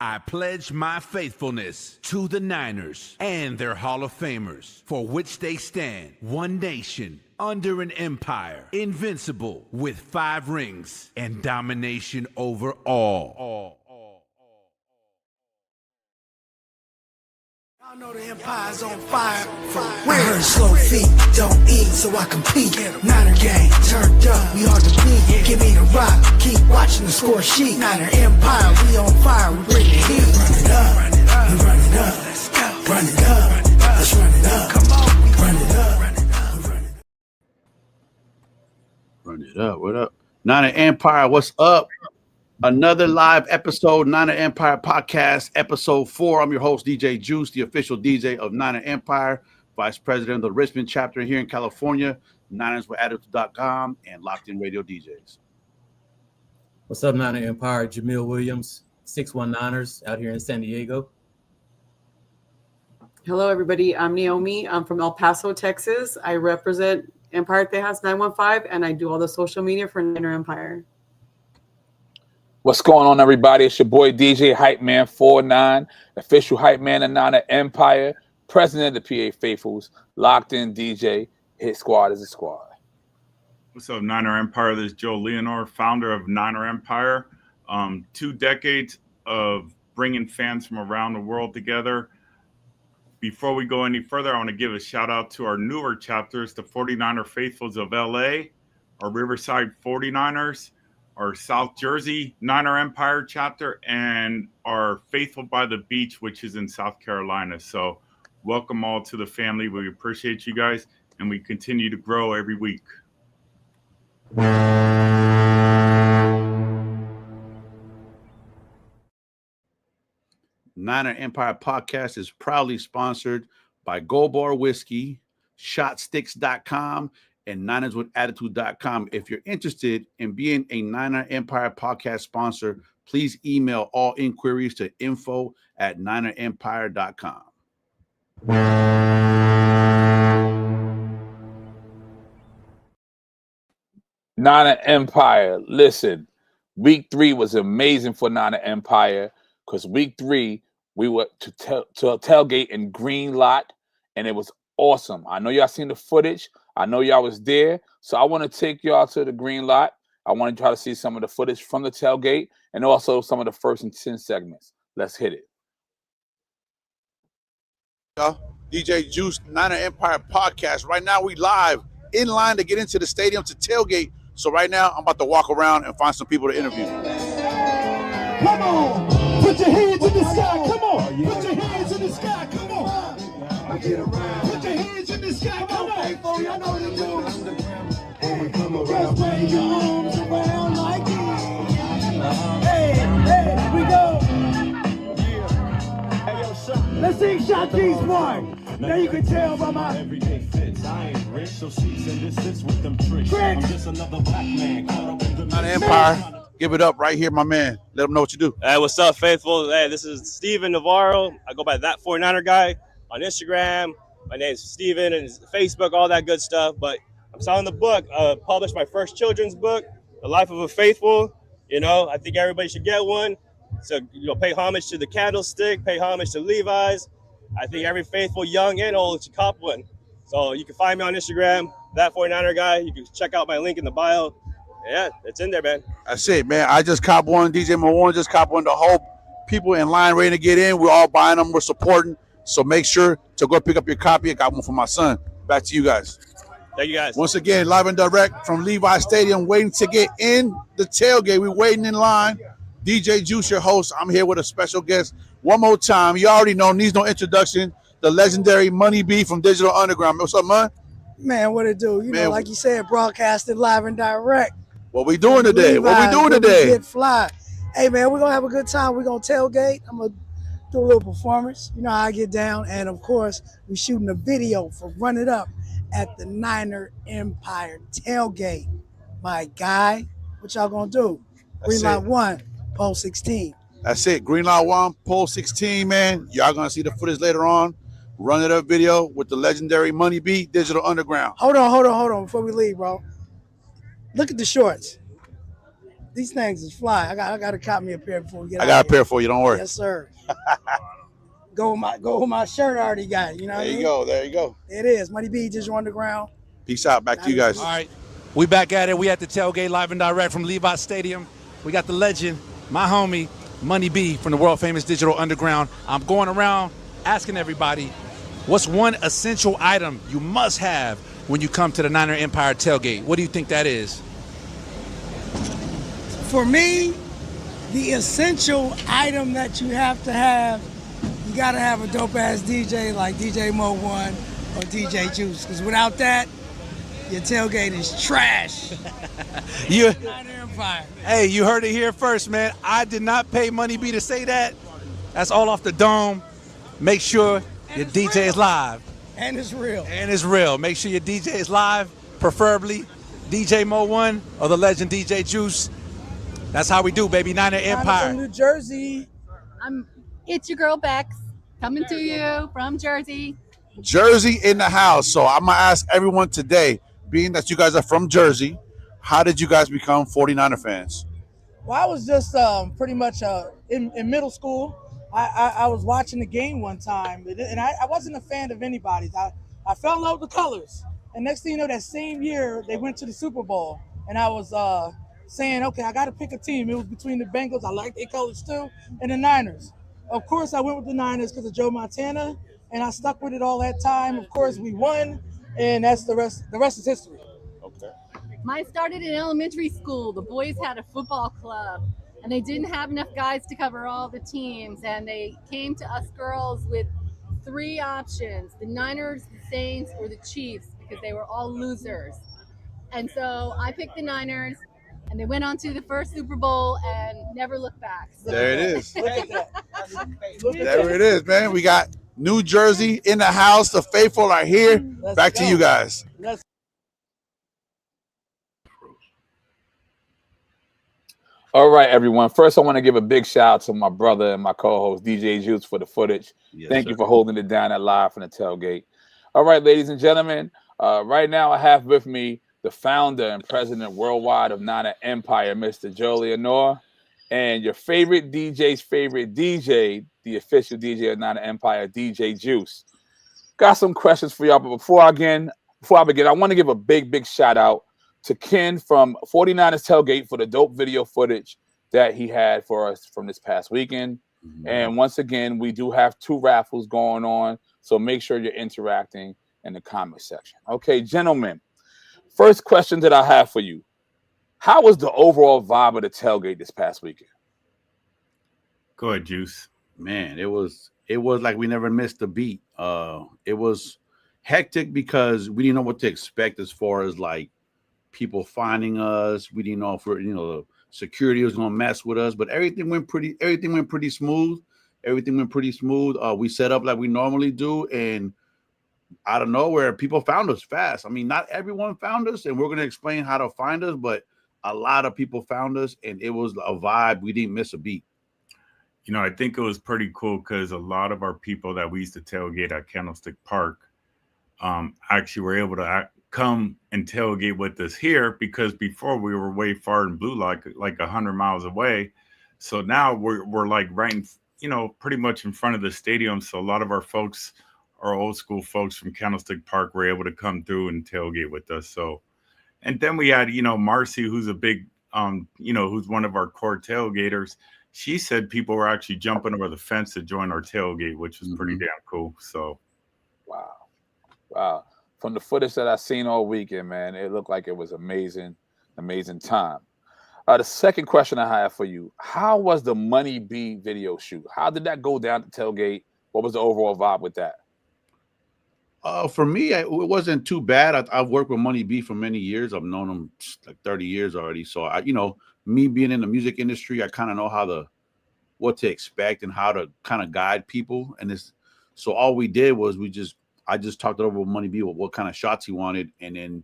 I pledge my faithfulness to the Niners and their Hall of Famers, for which they stand, one nation, under an empire, invincible, with 5 rings and domination over all. I know the empire's on fire. I heard slow feet, don't eat, so I compete. Niner gang, turned up, we hard to beat. Give me the rock, keep watching the score sheet. Niner empire, we on fire, we bring the heat. Run it up, we run it up. Let's go. Run it up, let's run it up. Come on, we run it up, run it up, run it up. Run it up, what up? Niner Empire, what's up? Another live episode, Niner Empire Podcast, episode 4. I'm your host, DJ Juice, the official DJ of Niner Empire, vice president of the Richmond chapter here in California, NinersWithAttitude.com, and Locked In Radio DJs. What's up, Niner Empire? Jamil Williams, 619ers out here in San Diego. Hello, everybody. I'm Naomi. I'm from El Paso, Texas. I represent Empire Tejas 915, and I do all the social media for Niner Empire. What's going on, everybody? It's your boy DJ Hype Man 49, official Hype Man of Niner Empire, president of the PA Faithfuls, Locked In DJ. Hit squad is a squad. What's up, Niner Empire? This is Joe Leonore, founder of Niner Empire. 2 decades of bringing fans from around the world together. Before we go any further, I want to give a shout out to our newer chapters, the 49er Faithfuls of LA, our Riverside 49ers, our South Jersey Niner Empire chapter, and our Faithful by the Beach, which is in South Carolina. So welcome all to the family. We appreciate you guys, and we continue to grow every week. Niner Empire Podcast is proudly sponsored by Gold Bar Whiskey, ShotSticks.com, and NinersWithAttitude.com. If you're interested in being a Niner Empire Podcast sponsor, please email all inquiries to info@NinerEmpire.com. Niner Empire, listen, week 3 was amazing for Niner Empire because week 3 we were to a tailgate in Green Lot, and it was awesome. I know y'all seen the footage. I know y'all was there, so I want to take y'all to the Green Lot. I want to try to see some of the footage from the tailgate and also some of the 1st and 10 segments. Let's hit it. DJ Juice, Niner Empire Podcast. Right now we live in line to get into the stadium to tailgate. So right now I'm about to walk around and find some people to interview. Come on, put your hands in the sky. Come on, put your hands in the sky. Come on. Put your hands in the sky. Come on, faithful. Y'all know what to do. Just wave your arms around like this. Hey, we go. Let's sing Shotzi's part. Now you can tell by my everyday fits. I ain't rich, so seats and this sits with them tricks. I'm just another black man caught up in the Niner Empire. Give it up right here, my man. Let them know what you do. Hey, what's up, faithful? Hey, this is Steven Navarro. I go by that 49er guy on Instagram. My name's Steven and Facebook, all that good stuff. But I'm selling the book. Published my first children's book, The Life of a Faithful. You know, I think everybody should get one. So, pay homage to the Candlestick, pay homage to Levi's. I think every faithful, young and old, should cop one. So you can find me on Instagram, that 49er guy. You can check out my link in the bio. Yeah, it's in there, man. That's it, man. I just copped one. DJ Mawan just copped one. The whole people in line ready to get in. We're all buying them. We're supporting. So make sure to go pick up your copy. I got one for my son. Back to you guys. Thank you, guys. Once again, live and direct from Levi Stadium, waiting to get in the tailgate. We're waiting in line. DJ Juice, your host. I'm here with a special guest. One more time. You already know, needs no introduction. The legendary Money B from Digital Underground. What's up, man? Man, what it do? You know, like you said, broadcasted live and direct. What we doing today? Get fly. Hey, man, we're going to have a good time. We're going to tailgate. I'm going to do a little performance. You know how I get down. And, of course, we're shooting a video for Run It Up at the Niner Empire tailgate. My guy, what y'all going to do? Green Light 1, pole 16. That's it. Green Light 1, pole 16, man. Y'all going to see the footage later on. Run It Up video with the legendary Money B, Digital Underground. Hold on before we leave, bro. Look at the shorts. These things is fly. I got to cop me a pair before we get out. I got a of here. pair for you. Don't worry. Yes, sir. Go with my shirt I already got. You know what I mean? Go. There you go. It is. Money B, Digital Underground. Peace out. Back to you guys. All right, we back at it. We at the Tailgate live and direct from Levi Stadium. We got the legend, my homie, Money B from the world famous Digital Underground. I'm going around asking everybody, what's one essential item you must have when you come to the Niner Empire Tailgate? What do you think that is? For me, the essential item that you have to have, you got to have a dope-ass DJ like DJ Mo 1 or DJ Juice. Because without that, your tailgate is trash. Niner Empire. Hey, you heard it here first, man. I did not pay Money B to say that. That's all off the dome. Make sure your DJ is live. And it's real. And it's real. Make sure your DJ is live, preferably DJ Mo 1 or the legend DJ Juice. That's how we do, baby. Niner From Empire. New Jersey. It's your girl Bex coming to you from Jersey. Jersey in the house. So I'm going to ask everyone today, being that you guys are from Jersey, how did you guys become 49er fans? Well, I was just pretty much in middle school. I was watching the game one time, and I wasn't a fan of anybody's. I fell in love with the colors. And next thing you know, that same year, they went to the Super Bowl. And I was saying, okay, I got to pick a team. It was between the Bengals, I like their colors too, and the Niners. Of course, I went with the Niners because of Joe Montana, and I stuck with it all that time. Of course, we won, and that's the rest. The rest is history. Okay. Mine started in elementary school. The boys had a football club, and they didn't have enough guys to cover all the teams, and they came to us girls with 3 options: the Niners, the Saints, or the Chiefs, because they were all losers. And so I picked the Niners, and they went on to the first Super Bowl and never looked back. So. There it is. Look at that. There it is, man. We got New Jersey in the house. The faithful are here. Back to you guys. All right, everyone. First, I want to give a big shout out to my brother and my co-host, DJ Juice, for the footage. Yes, Thank you for holding it down at live from the tailgate. All right, ladies and gentlemen, right now I have with me the founder and president worldwide of Niner Empire, Mr. Joe Leonore, and your favorite DJ's favorite DJ, the official DJ of Niner Empire, DJ Juice. Got some questions for y'all, but before I begin, I want to give a big shout out to Ken from 49ers Tailgate for the dope video footage that he had for us from this past weekend. Mm-hmm. And once again, we do have 2 raffles going on, so make sure you're interacting in the comment section. Okay, gentlemen, first question that I have for you. How was the overall vibe of the tailgate this past weekend? Go ahead, Juice. Man, it was like we never missed a beat. It was hectic because we didn't know what to expect as far as like people finding us. We didn't know if the security was gonna mess with us, but everything went pretty smooth. We set up like we normally do, and out of nowhere, people found us fast. I mean, not everyone found us, and we're gonna explain how to find us, but a lot of people found us, and it was a vibe. We didn't miss a beat. I think it was pretty cool because a lot of our people that we used to tailgate at Candlestick Park actually were able to come and tailgate with us here, because before we were way far in blue, like 100 miles away. So now we're like right in, pretty much in front of the stadium. So a lot of our folks, our old school folks from Candlestick Park, were able to come through and tailgate with us. So, and then we had, Marcy, who's a big, who's one of our core tailgaters. She said people were actually jumping over the fence to join our tailgate, which was pretty damn cool. So, wow. From the footage that I've seen all weekend, man, it looked like it was amazing time. The second question I have for you: how was the Money B video shoot? How did that go down at tailgate? What was the overall vibe with that? For me, it wasn't too bad. I've worked with Money B for many years. I've known him like 30 years already. So me being in the music industry, I kind of know what to expect and how to kind of guide people. And so all we did was I just talked it over with Money B with what kind of shots he wanted, and then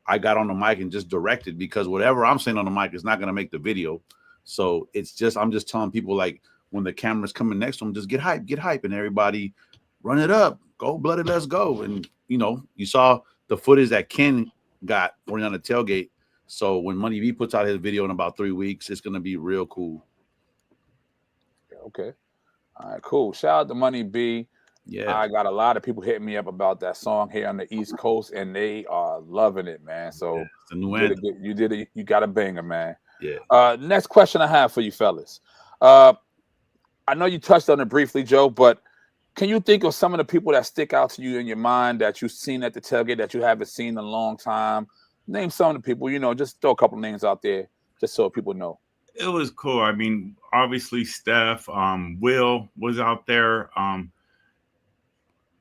I got on the mic and just directed, because whatever I'm saying on the mic is not going to make the video. So I'm just telling people, like, when the camera's coming next to them, just get hype, and everybody run it up, go bloody, let's go. And you saw the footage that Ken got on the tailgate. So when Money B puts out his video in about 3 weeks, it's gonna be real cool. Okay. All right, cool. Shout out to Money B. Yeah, I got a lot of people hitting me up about that song here on the East Coast, and they are loving it, man. So it's the new you anthem. did it. You got a banger, man. Yeah. Next question I have for you, fellas. I know you touched on it briefly, Joe, but can you think of some of the people that stick out to you in your mind that you've seen at the tailgate that you haven't seen in a long time? Name some of the people, just throw a couple names out there just so people know. It was cool. I mean, obviously Steph, Will was out there.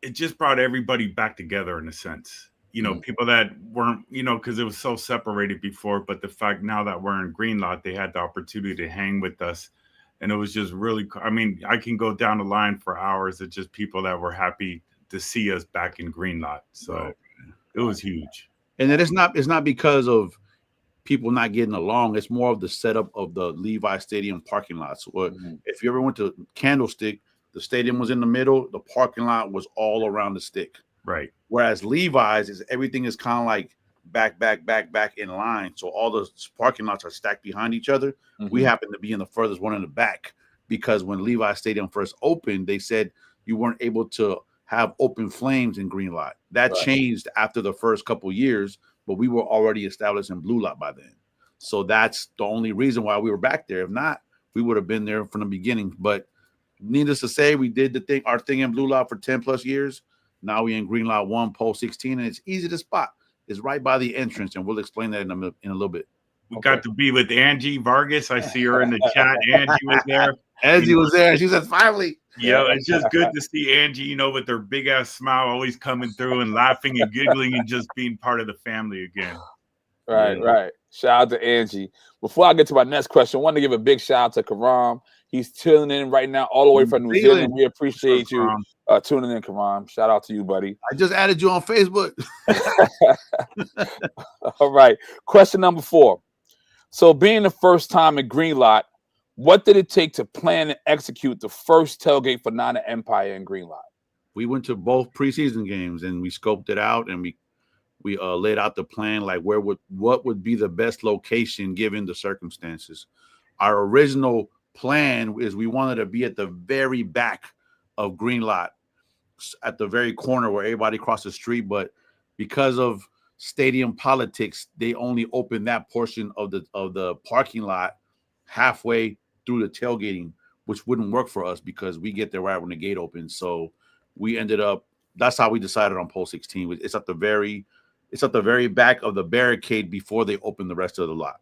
It just brought everybody back together in a sense. People that weren't, because it was so separated before, but the fact now that we're in Greenlawn, they had the opportunity to hang with us. And it was just really, I mean, I can go down the line for hours of just people that were happy to see us back in Greenlawn. So it was huge. And it's not because of people not getting along. It's more of the setup of the Levi Stadium parking lot. So if you ever went to Candlestick, the stadium was in the middle. The parking lot was all around the stick. Right. Whereas Levi's everything is kind of like back in line. So all the parking lots are stacked behind each other. We happen to be in the furthest one in the back because when Levi Stadium first opened, they said you weren't able to have open flames in green lot. That changed after the first couple years, but we were already established in blue lot by then. So that's the only reason why we were back there. If not, we would have been there from the beginning. But needless to say, we did our thing in blue lot for 10 plus years. Now we in green lot 1, pole 16, and it's easy to spot. It's right by the entrance, and we'll explain that in a little bit. We got to be with Angie Vargas. I see her in the chat. Angie was there. Angie was there. She said, finally. Yeah, it's just good to see Angie, with her big ass smile always coming through and laughing and giggling and just being part of the family again. Right. Shout out to Angie. Before I get to my next question, I want to give a big shout out to Karam. He's tuning in right now all the way from New Zealand. We appreciate you tuning in, Karam. Shout out to you, buddy. I just added you on Facebook. All right. Question number 4. So being the first time in Greenlawn, what did it take to plan and execute the first tailgate for Niner Empire in Greenlawn? We went to both preseason games and we scoped it out and we laid out the plan, like what would be the best location given the circumstances. Our original plan is we wanted to be at the very back of Greenlawn, at the very corner where everybody crossed the street, but because of stadium politics, they only opened that portion of the parking lot halfway through the tailgating, which wouldn't work for us because we get there right when the gate opens. So we ended up, that's how we decided on pole 16. It's at the very back of the barricade before they open the rest of the lot.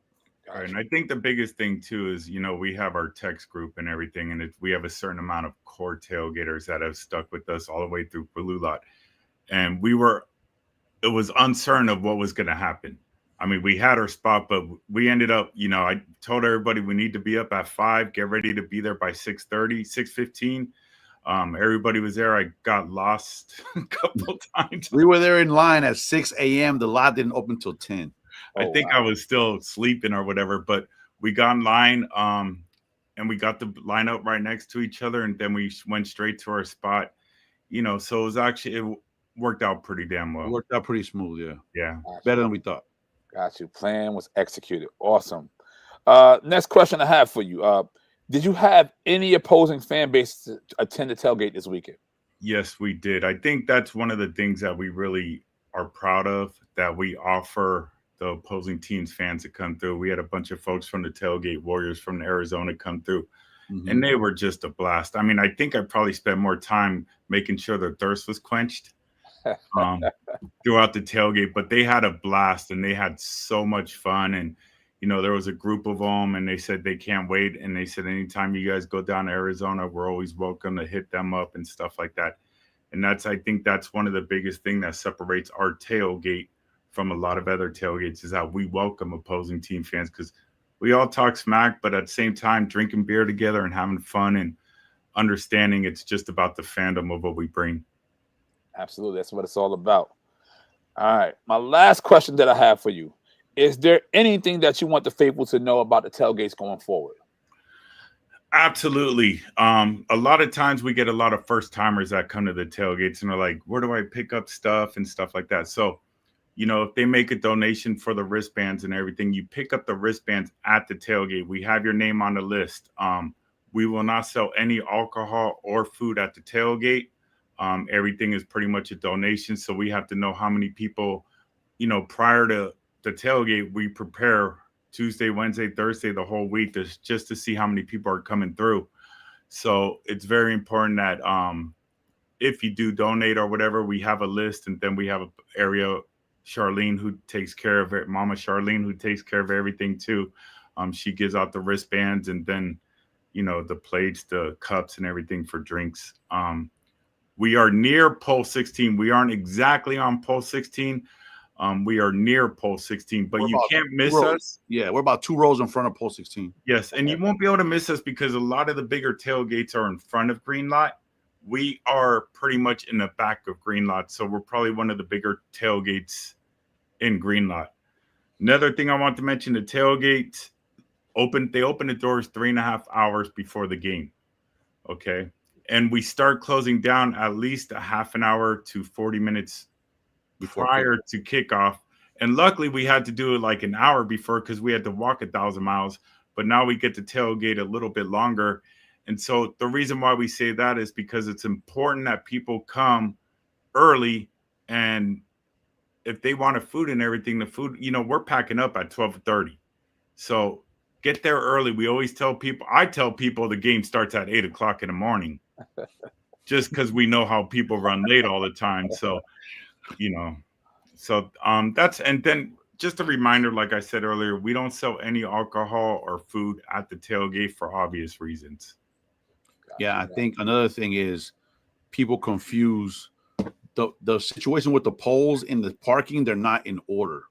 All right, and I think the biggest thing too is, we have our text group and everything, and we have a certain amount of core tailgaters that have stuck with us all the way through blue lot. And it was uncertain of what was going to happen. I mean, we had our spot, but we ended up, I told everybody we need to be up at 5, get ready to be there by 6:30, 6:15. Everybody was there. I got lost a couple times. We were there in line at 6 a.m. The lot didn't open till 10. I think I was still sleeping or whatever, but we got in line and we got the line up right next to each other. And then we went straight to our spot, so it was actually, it worked out pretty damn well. It worked out pretty smooth. Yeah. Yeah. Better than we thought. Got you. Plan was executed. Awesome. Next question I have for you. Did you have any opposing fan base to attend the tailgate this weekend? Yes, we did. I think that's one of the things that we really are proud of, that we offer the opposing team's fans to come through. We had a bunch of folks from the Tailgate Warriors from Arizona come through, and they were just a blast. I mean, I think I probably spent more time making sure their thirst was quenched throughout the tailgate, but they had a blast and they had so much fun. And, there was a group of them and they said they can't wait. And they said, anytime you guys go down to Arizona, we're always welcome to hit them up and stuff like that. And I think that's one of the biggest thing that separates our tailgate from a lot of other tailgates, is that we welcome opposing team fans, because we all talk smack, but at the same time, drinking beer together and having fun and understanding it's just about the fandom of what we bring. Absolutely. That's what it's all about. All right. My last question that I have for you. Is there anything that you want the faithful to know about the tailgates going forward? Absolutely. A lot of times we get a lot of first timers that come to the tailgates and are like, where do I pick up stuff and stuff like that? So you know, if they make a donation for the wristbands and everything, you pick up the wristbands at the tailgate. We have your name on the list. We will not sell any alcohol or food at the tailgate. Everything is pretty much a donation. So we have to know how many people, you know, prior to the tailgate, we prepare Tuesday, Wednesday, Thursday, the whole week just to see how many people are coming through. So it's very important that if you do donate or whatever, we have a list, and then we have an area, Charlene, who takes care of it. Mama Charlene, who takes care of everything too. She gives out the wristbands, and then, you know, the plates, the cups, and everything for drinks. We are near pole 16. We aren't exactly on pole 16. We are near pole 16, but you can't miss us. Yeah, we're about 2 rows in front of pole 16. Yes, and you won't be able to miss us because a lot of the bigger tailgates are in front of Green Lot. We are pretty much in the back of Green Lot, so we're probably one of the bigger tailgates in Green Lot. Another thing I want to mention, the tailgates they open the doors 3.5 hours before the game. Okay. And we start closing down at least a half an hour to 40 minutes prior to kickoff. And luckily we had to do it like an hour before because we had to walk 1,000 miles. But now we get to tailgate a little bit longer. And so the reason why we say that is because it's important that people come early, and if they want a food and everything, the food, you know, we're packing up at 12:30. So get there early. We always tell people, I tell people the game starts at 8 o'clock in the morning, just because we know how people run late all the time. So, you know, so that's, and then just a reminder, like I said earlier, we don't sell any alcohol or food at the tailgate for obvious reasons. Yeah, I think another thing is people confuse the situation with the poles in the parking. They're not in order.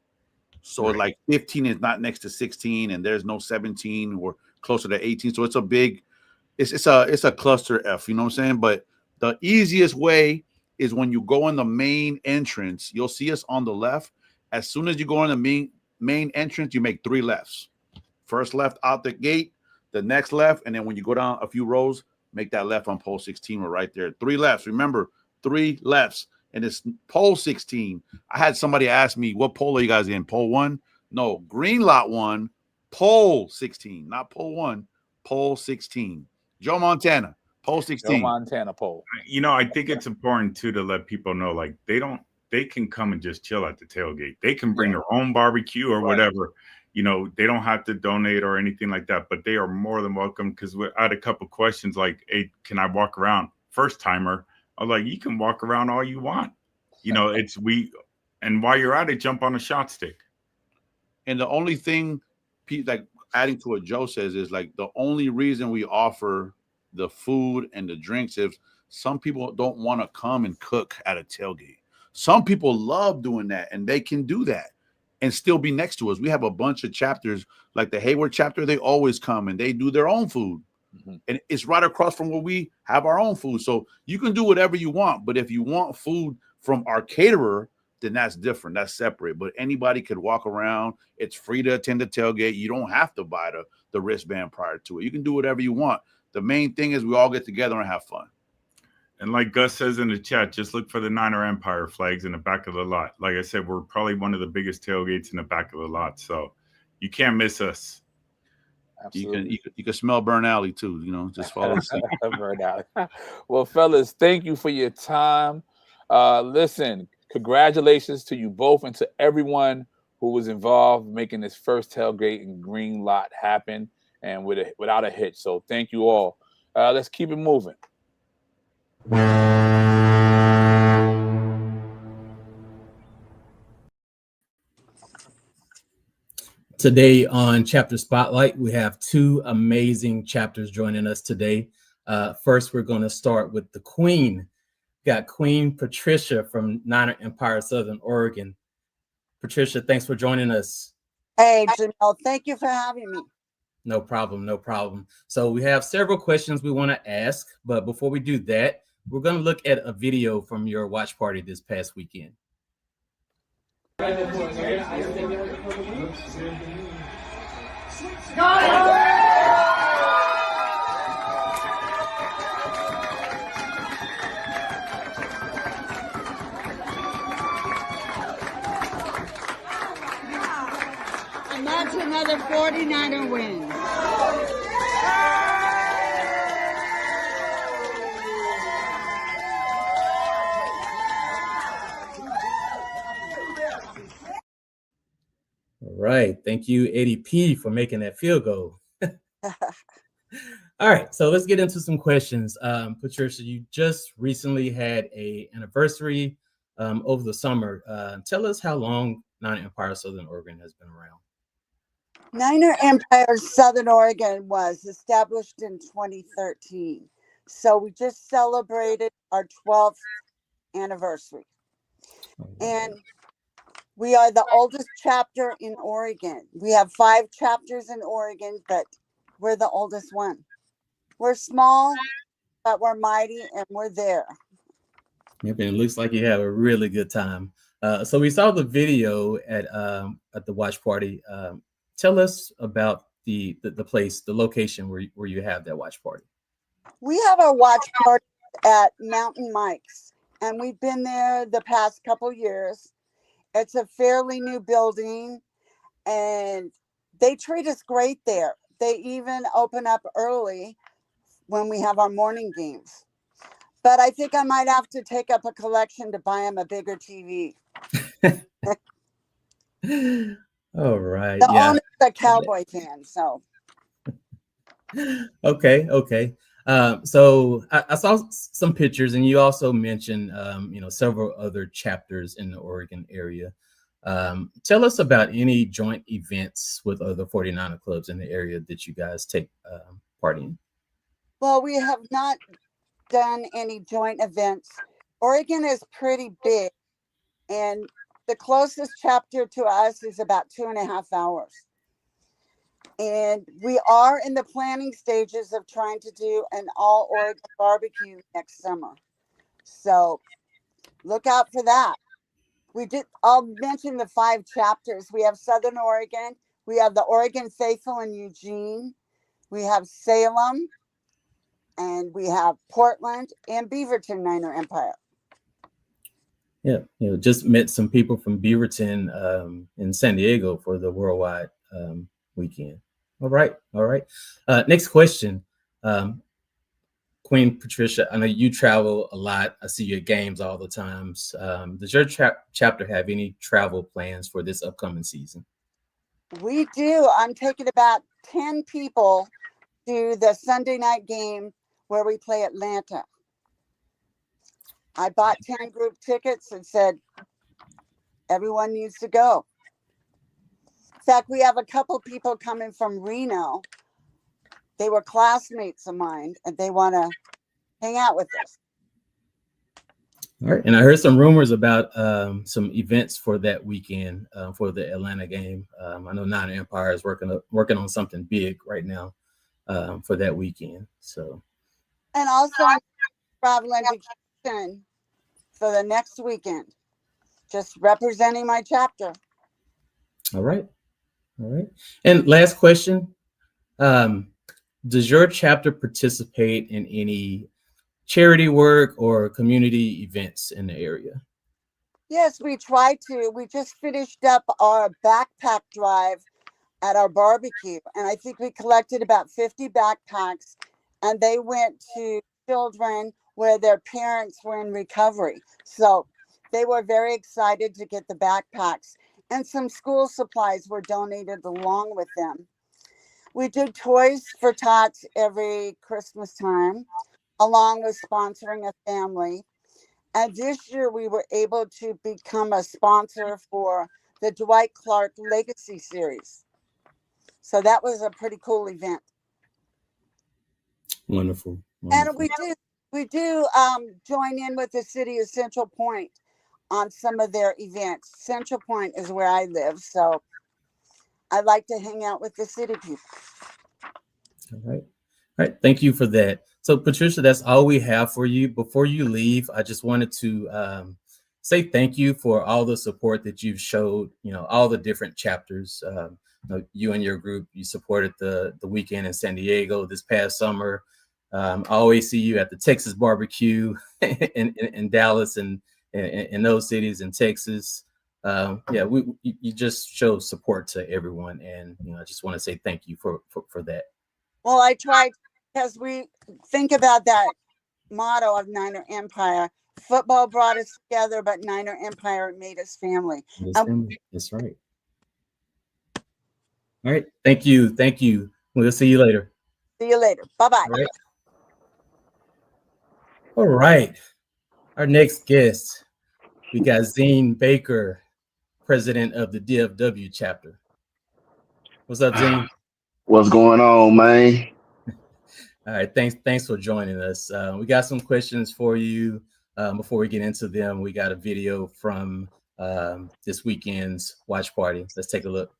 So Right. like 15 is not next to 16, and there's no 17 or closer to 18. So it's a big, it's a cluster F, you know what I'm saying? But the easiest way is when you go in the main entrance, you'll see us on the left. As soon as you go in the main entrance, you make 3 lefts. First left out the gate, the next left, and then when you go down a few rows, make that left on pole 16. We're right there. 3 lefts. Remember, 3 lefts. And it's pole 16. I had somebody ask me, what pole are you guys in? Pole 1? No, Green Lot 1, pole 16, not pole 1, pole 16. Joe Montana, pole 16. Joe Montana pole. You know, I think it's important too to let people know, like, they can come and just chill at the tailgate. They can bring their own barbecue or whatever. You know, they don't have to donate or anything like that, but they are more than welcome, because I had a couple questions like, hey, can I walk around? First timer, I was like, you can walk around all you want. You know, and while you're at it, jump on a shot stick. And the only thing, like adding to what Joe says, is like the only reason we offer the food and the drinks is some people don't want to come and cook at a tailgate. Some people love doing that, and they can do that and still be next to us. We have a bunch of chapters, like the Hayward chapter, they always come and they do their own food. Mm-hmm. And it's right across from where we have our own food. So you can do whatever you want. But if you want food from our caterer, then that's different. That's separate. But anybody could walk around. It's free to attend the tailgate. You don't have to buy the wristband prior to it. You can do whatever you want. The main thing is we all get together and have fun. And like Gus says in the chat, just look for the Niner Empire flags in the back of the lot. Like I said, we're probably one of the biggest tailgates in the back of the lot. So you can't miss us. Absolutely. You can smell Burn Alley too, you know, just follow the Burn Alley. Well, fellas, thank you for your time. Listen, congratulations to you both and to everyone who was involved making this first tailgate in Green Lot happen, and without a hitch. So thank you all. Let's keep it moving. Today on Chapter Spotlight, we have 2 amazing chapters joining us today. First, we're going to start with the Queen. We got Queen Patricia from Niner Empire, Southern Oregon. Patricia, thanks for joining us. Hey, Janelle, thank you for having me. No problem, no problem. So we have several questions we want to ask, but before we do that, we're going to look at a video from your watch party this past weekend. 49er win. All right. Thank you, Eddie P, for making that field goal. All right. So let's get into some questions. Patricia, you just recently had a anniversary over the summer. Tell us how long Niner Empire Southern Oregon has been around. Niner Empire Southern Oregon was established in 2013. So we just celebrated our 12th anniversary. And we are the oldest chapter in Oregon. We have 5 chapters in Oregon, but we're the oldest one. We're small, but we're mighty, and we're there. Yep, and it looks like you have a really good time. So we saw the video at the watch party. Tell us about the place, the location where you have that watch party. We have our watch party at Mountain Mike's, and we've been there the past couple years. It's a fairly new building, and they treat us great there. They even open up early when we have our morning games. But I think I might have to take up a collection to buy him a bigger TV. All right. The Yeah. owner's a Cowboy fan, so. Okay. So I saw some pictures, and you also mentioned, several other chapters in the Oregon area. Tell us about any joint events with other 49er clubs in the area that you guys take part in. Well, we have not done any joint events. Oregon is pretty big, and the closest chapter to us is about 2.5 hours. And we are in the planning stages of trying to do an all Oregon barbecue next summer. So look out for that. I'll mention the 5 chapters. We have Southern Oregon. We have the Oregon Faithful in Eugene. We have Salem. And we have Portland and Beaverton Niner Empire. Yeah, just met some people from Beaverton in San Diego for the worldwide weekend. All right. Next question. Queen Patricia, I know you travel a lot. I see you at games all the times. Does your chapter have any travel plans for this upcoming season? We do. I'm taking about 10 people to the Sunday night game where we play Atlanta. I bought 10 group tickets and said, everyone needs to go. In fact, we have a couple people coming from Reno. They were classmates of mine, and they want to hang out with us. All right. And I heard some rumors about some events for that weekend for the Atlanta game. I know Niner Empire is working on something big right now for that weekend. So. And also travel education for the next weekend. Just representing my chapter. All right. And last question. Does your chapter participate in any charity work or community events in the area? Yes, we try to. We just finished up our backpack drive at our barbecue. And I think we collected about 50 backpacks. And they went to children where their parents were in recovery. So they were very excited to get the backpacks. And some school supplies were donated along with them. We do Toys for Tots every Christmas time, along with sponsoring a family. And this year we were able to become a sponsor for the Dwight Clark Legacy Series. So that was a pretty cool event. Wonderful. And we do join in with the city of Central Point on some of their events. Central Point is where I live, so I like to hang out with the city people. All right. Thank you for that. So Patricia, that's all we have for you. Before you leave, I just wanted to say thank you for all the support that you've showed, all the different chapters. You and your group, you supported the weekend in San Diego this past summer. I always see you at the Texas barbecue in Dallas and in those cities in Texas. yeah, you just show support to everyone, and I just want to say thank you for that. Well, I tried, because we think about that motto of Niner Empire. Football brought us together, but Niner Empire made us family. That's right. All right. Thank you. We'll see you later. See you later. Bye-bye. All right. Our next guest, we got Zine Baker, president of the DFW chapter. What's up, Zine? What's going on, man? All right. Thanks for joining us. We got some questions for you. Before we get into them, we got a video from this weekend's watch party. Let's take a look.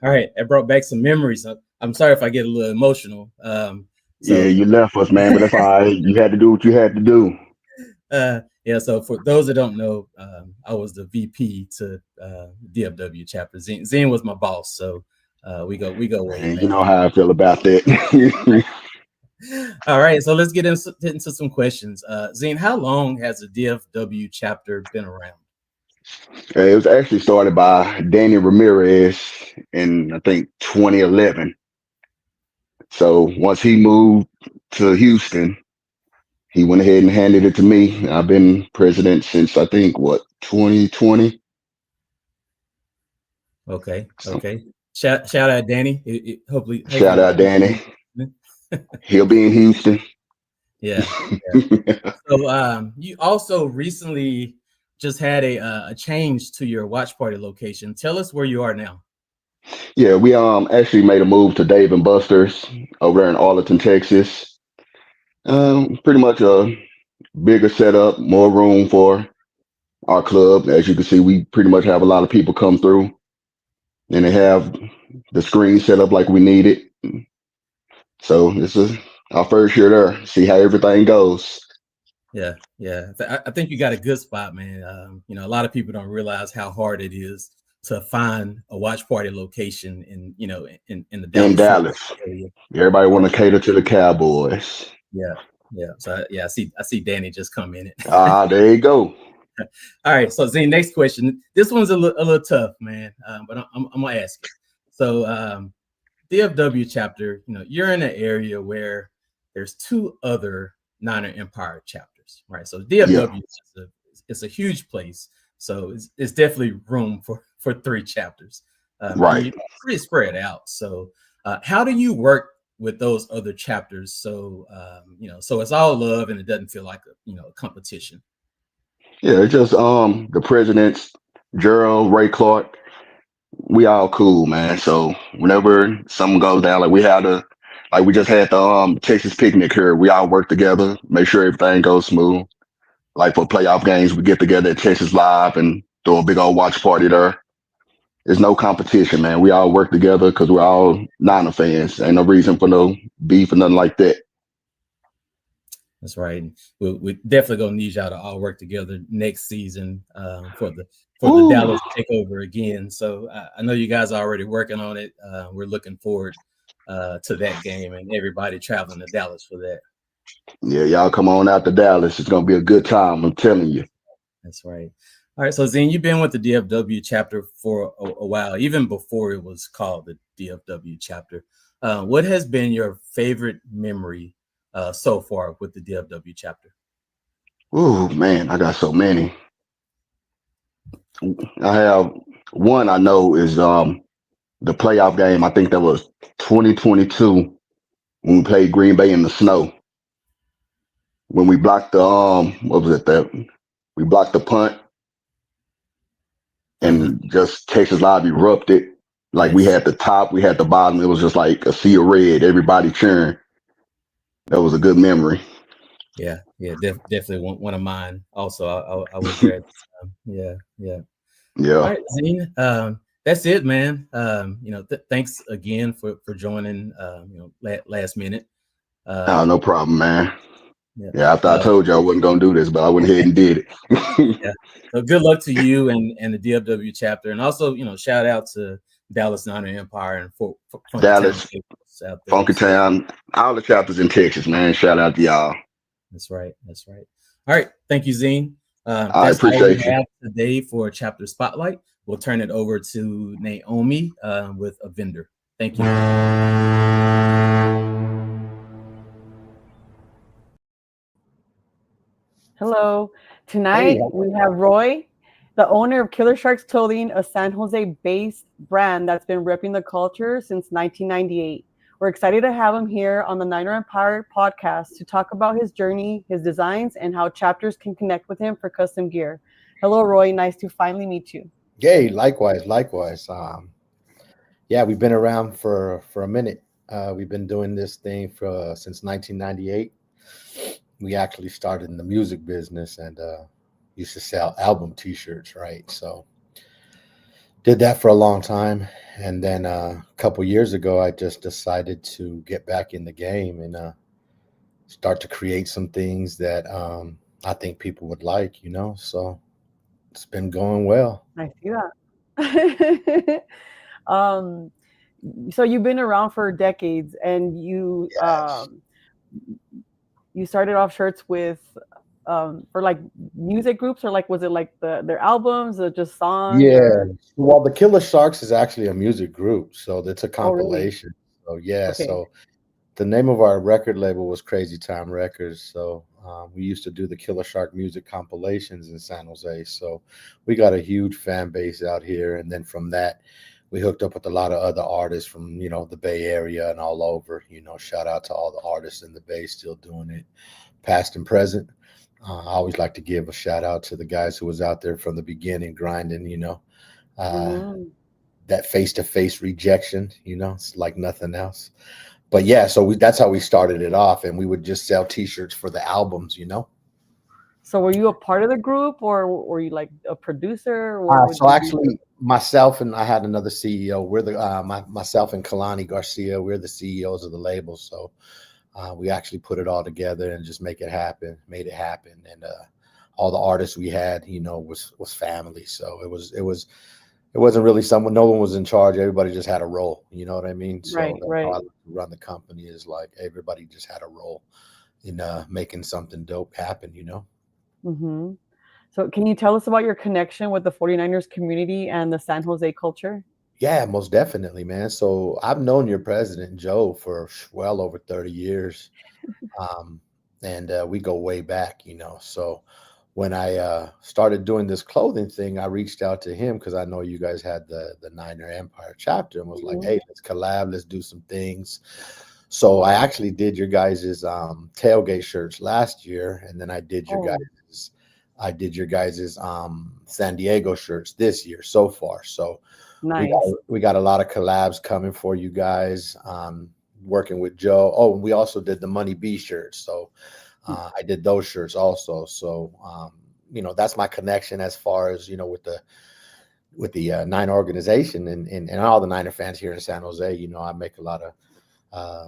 All right, it brought back some memories. I'm sorry if I get a little emotional. Yeah, you left us, man, but that's all right. You had to do what you had to do. Yeah, so for those that don't know, I was the VP to DFW chapter. Zine was my boss, so we go way Man, back. you know how I feel about that. All right, so let's get into some questions. Zine, how long has the DFW chapter been around? It was actually started by Danny Ramirez in, I think, 2011. So once he moved to Houston, he went ahead and handed it to me. I've been president since, I think, 2020? Okay. Shout out Danny. Hopefully Shout out Danny. He'll be in Houston. Yeah. So you also recently just had a change to your watch party location. Tell us where you are now. Yeah, we actually made a move to Dave and Buster's over there in Arlington, Texas. Pretty much a bigger setup, more room for our club. As you can see, we pretty much have a lot of people come through, and they have the screen set up like we need it. So this is our first year there. See how everything goes. Yeah. I think you got a good spot, man. A lot of people don't realize how hard it is to find a watch party location in the Dallas area. Everybody want to cater to the Cowboys. Yeah. So I see Danny just come in it. There you go. All right. So Zane, next question. This one's a little tough, man. But I'm gonna ask it. So DFW chapter, you're in an area where there's two other Niner Empire chapters, right? So DFW is a huge place, so it's definitely room for three chapters. Right. You're pretty spread out. So how do you work with those other chapters? So so it's all love and it doesn't feel like a competition. Yeah, it's just the presidents, Gerald, Ray Clark, we all cool, man. So whenever something goes down, like we just had the Texas picnic here, we all work together, make sure everything goes smooth. Like for playoff games, we get together at Texas Live and throw a big old watch party there. There's no competition, man. We all work together because we're all Niner fans. Ain't no reason for no beef or nothing like that. That's right. We definitely gonna need y'all to all work together next season for the Dallas takeover again. So I know you guys are already working on it. We're looking forward to that game and everybody traveling to Dallas for that. Yeah, y'all come on out to Dallas. It's gonna be a good time. I'm telling you. That's right. All right. So Zine, you've been with the DFW chapter for a while, even before it was called the DFW chapter. What has been your favorite memory so far with the DFW chapter? Oh man, I got so many. I have one I know is the playoff game. I think that was 2022 when we played Green Bay in the snow. When we blocked the what was it that we blocked the punt and just Texas Live erupted. Like we had the top, we had the bottom. It was just like a sea of red, everybody cheering. That was a good memory. Yeah, definitely one of mine. Also, I was there at the time. Yeah. All right, Zine. that's it, man. Thanks again for joining. Last minute. Oh, no problem, man. Yeah. Yeah, after I told you I wasn't gonna do this, but I went ahead and did it. Yeah. So good luck to you and the DFW chapter, and also shout out to Dallas Niner Empire and Funky Town Dallas, out there. Funky Town, all the chapters in Texas, man. Shout out to y'all. That's right. All right. Thank you, Zine. I That's all appreciate we you. have today for Chapter Spotlight. We'll turn it over to Naomi with a vendor. Thank you. Hello. Tonight we have Roy, the owner of Killer Sharks Clothing, a San Jose-based brand that's been ripping the culture since 1998. We're excited to have him here on the Niner Empire podcast to talk about his journey, his designs, and how chapters can connect with him for custom gear. Hello, Roy. Nice to finally meet you. Yay, likewise. Yeah, we've been around for a minute. We've been doing this thing since 1998. We actually started in the music business and used to sell album T-shirts, right? So did that for a long time, and then a couple years ago, I just decided to get back in the game and start to create some things that I think people would like, So it's been going well. I see that. So you've been around for decades, and you you started off shirts with for like music groups, or like was it like their albums or just songs? Yeah. Well, the Killer Sharks is actually a music group, so it's a Oh, really? compilation. So yeah, Okay. so the name of our record label was Crazy Time Records. So we used to do the Killer Shark music compilations in San Jose. So we got a huge fan base out here, and then from that, we hooked up with a lot of other artists from the Bay Area and all over. Shout out to all the artists in the Bay still doing it, past and present. I always like to give a shout out to the guys who was out there from the beginning grinding, that face-to-face rejection, it's like nothing else. But yeah, so that's how we started it off, and we would just sell T-shirts for the albums, So were you a part of the group, or were you like a producer? So actually, myself and I had another CEO. We're myself and Kalani Garcia. We're the CEOs of the label. So we actually put it all together and just made it happen. And all the artists we had, was family. So it wasn't really someone. No one was in charge. Everybody just had a role. You know what I mean? So Right, that's right. how I run the company, is like everybody just had a role in making something dope happen. Mm-hmm. So can you tell us about your connection with the 49ers community and the San Jose culture? Yeah, most definitely, man. So I've known your president, Joe, for well over 30 years. And we go way back, So when I started doing this clothing thing, I reached out to him because I know you guys had the Niner Empire chapter, and was like, hey, let's collab, let's do some things. So I actually did your guys' tailgate shirts last year, and then I did your guys' San Diego shirts this year so far. So Nice. we got a lot of collabs coming for you guys. Working with Joe. Oh, and we also did the Money B shirts. So I did those shirts also. So that's my connection as far as with the Niner organization and all the Niner fans here in San Jose. I make a lot of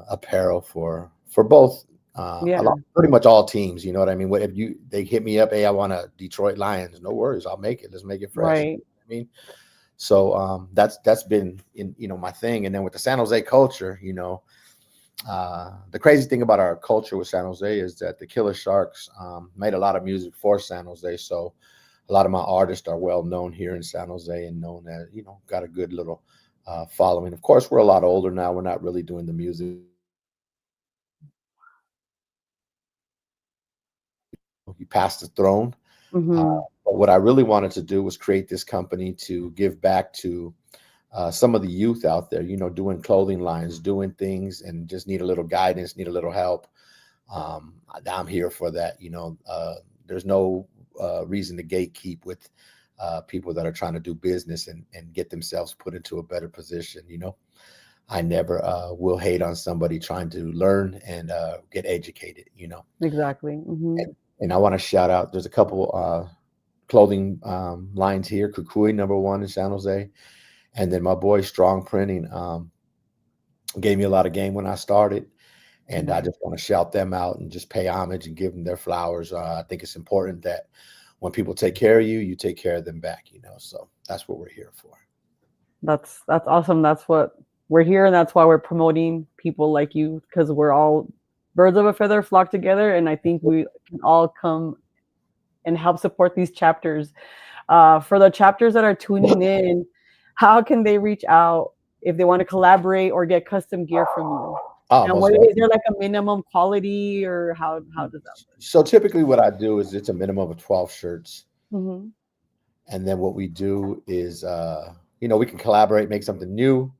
apparel for both. Pretty much all teams, you know what I mean? What if they hit me up, hey, I want a Detroit Lions, no worries, I'll make it. Let's make it fresh. Right. You know what I mean? So that's been in my thing. And then with the San Jose culture, the crazy thing about our culture with San Jose is that the Killer Sharks made a lot of music for San Jose. So a lot of my artists are well known here in San Jose and known as, got a good little following. Of course, we're a lot older now. We're not really doing the music. You passed the throne. But what I really wanted to do was create this company to give back to some of the youth out there, doing clothing lines, doing things, and just need a little guidance, need a little help. I'm here for that. There's no reason to gatekeep with people that are trying to do business and get themselves put into a better position. I never will hate on somebody trying to learn and get educated, Exactly. Mm-hmm. And I want to shout out, there's a couple clothing lines here, GOOOOO #1 in San Jose. And then my boy Strong Printing gave me a lot of game when I started. And I just want to shout them out and just pay homage and give them their flowers. I think it's important that when people take care of you, you take care of them back, so that's what we're here for. That's awesome. That's what we're here, and that's why we're promoting people like you, because we're all birds of a feather flock together, and I think we can all come and help support these chapters. For the chapters that are tuning in, how can they reach out if they want to collaborate or get custom gear from you? And is there like a minimum quality, or how does that work? So typically what I do is it's a minimum of 12 shirts. Mm-hmm. And then what we do is, we can collaborate, make something new.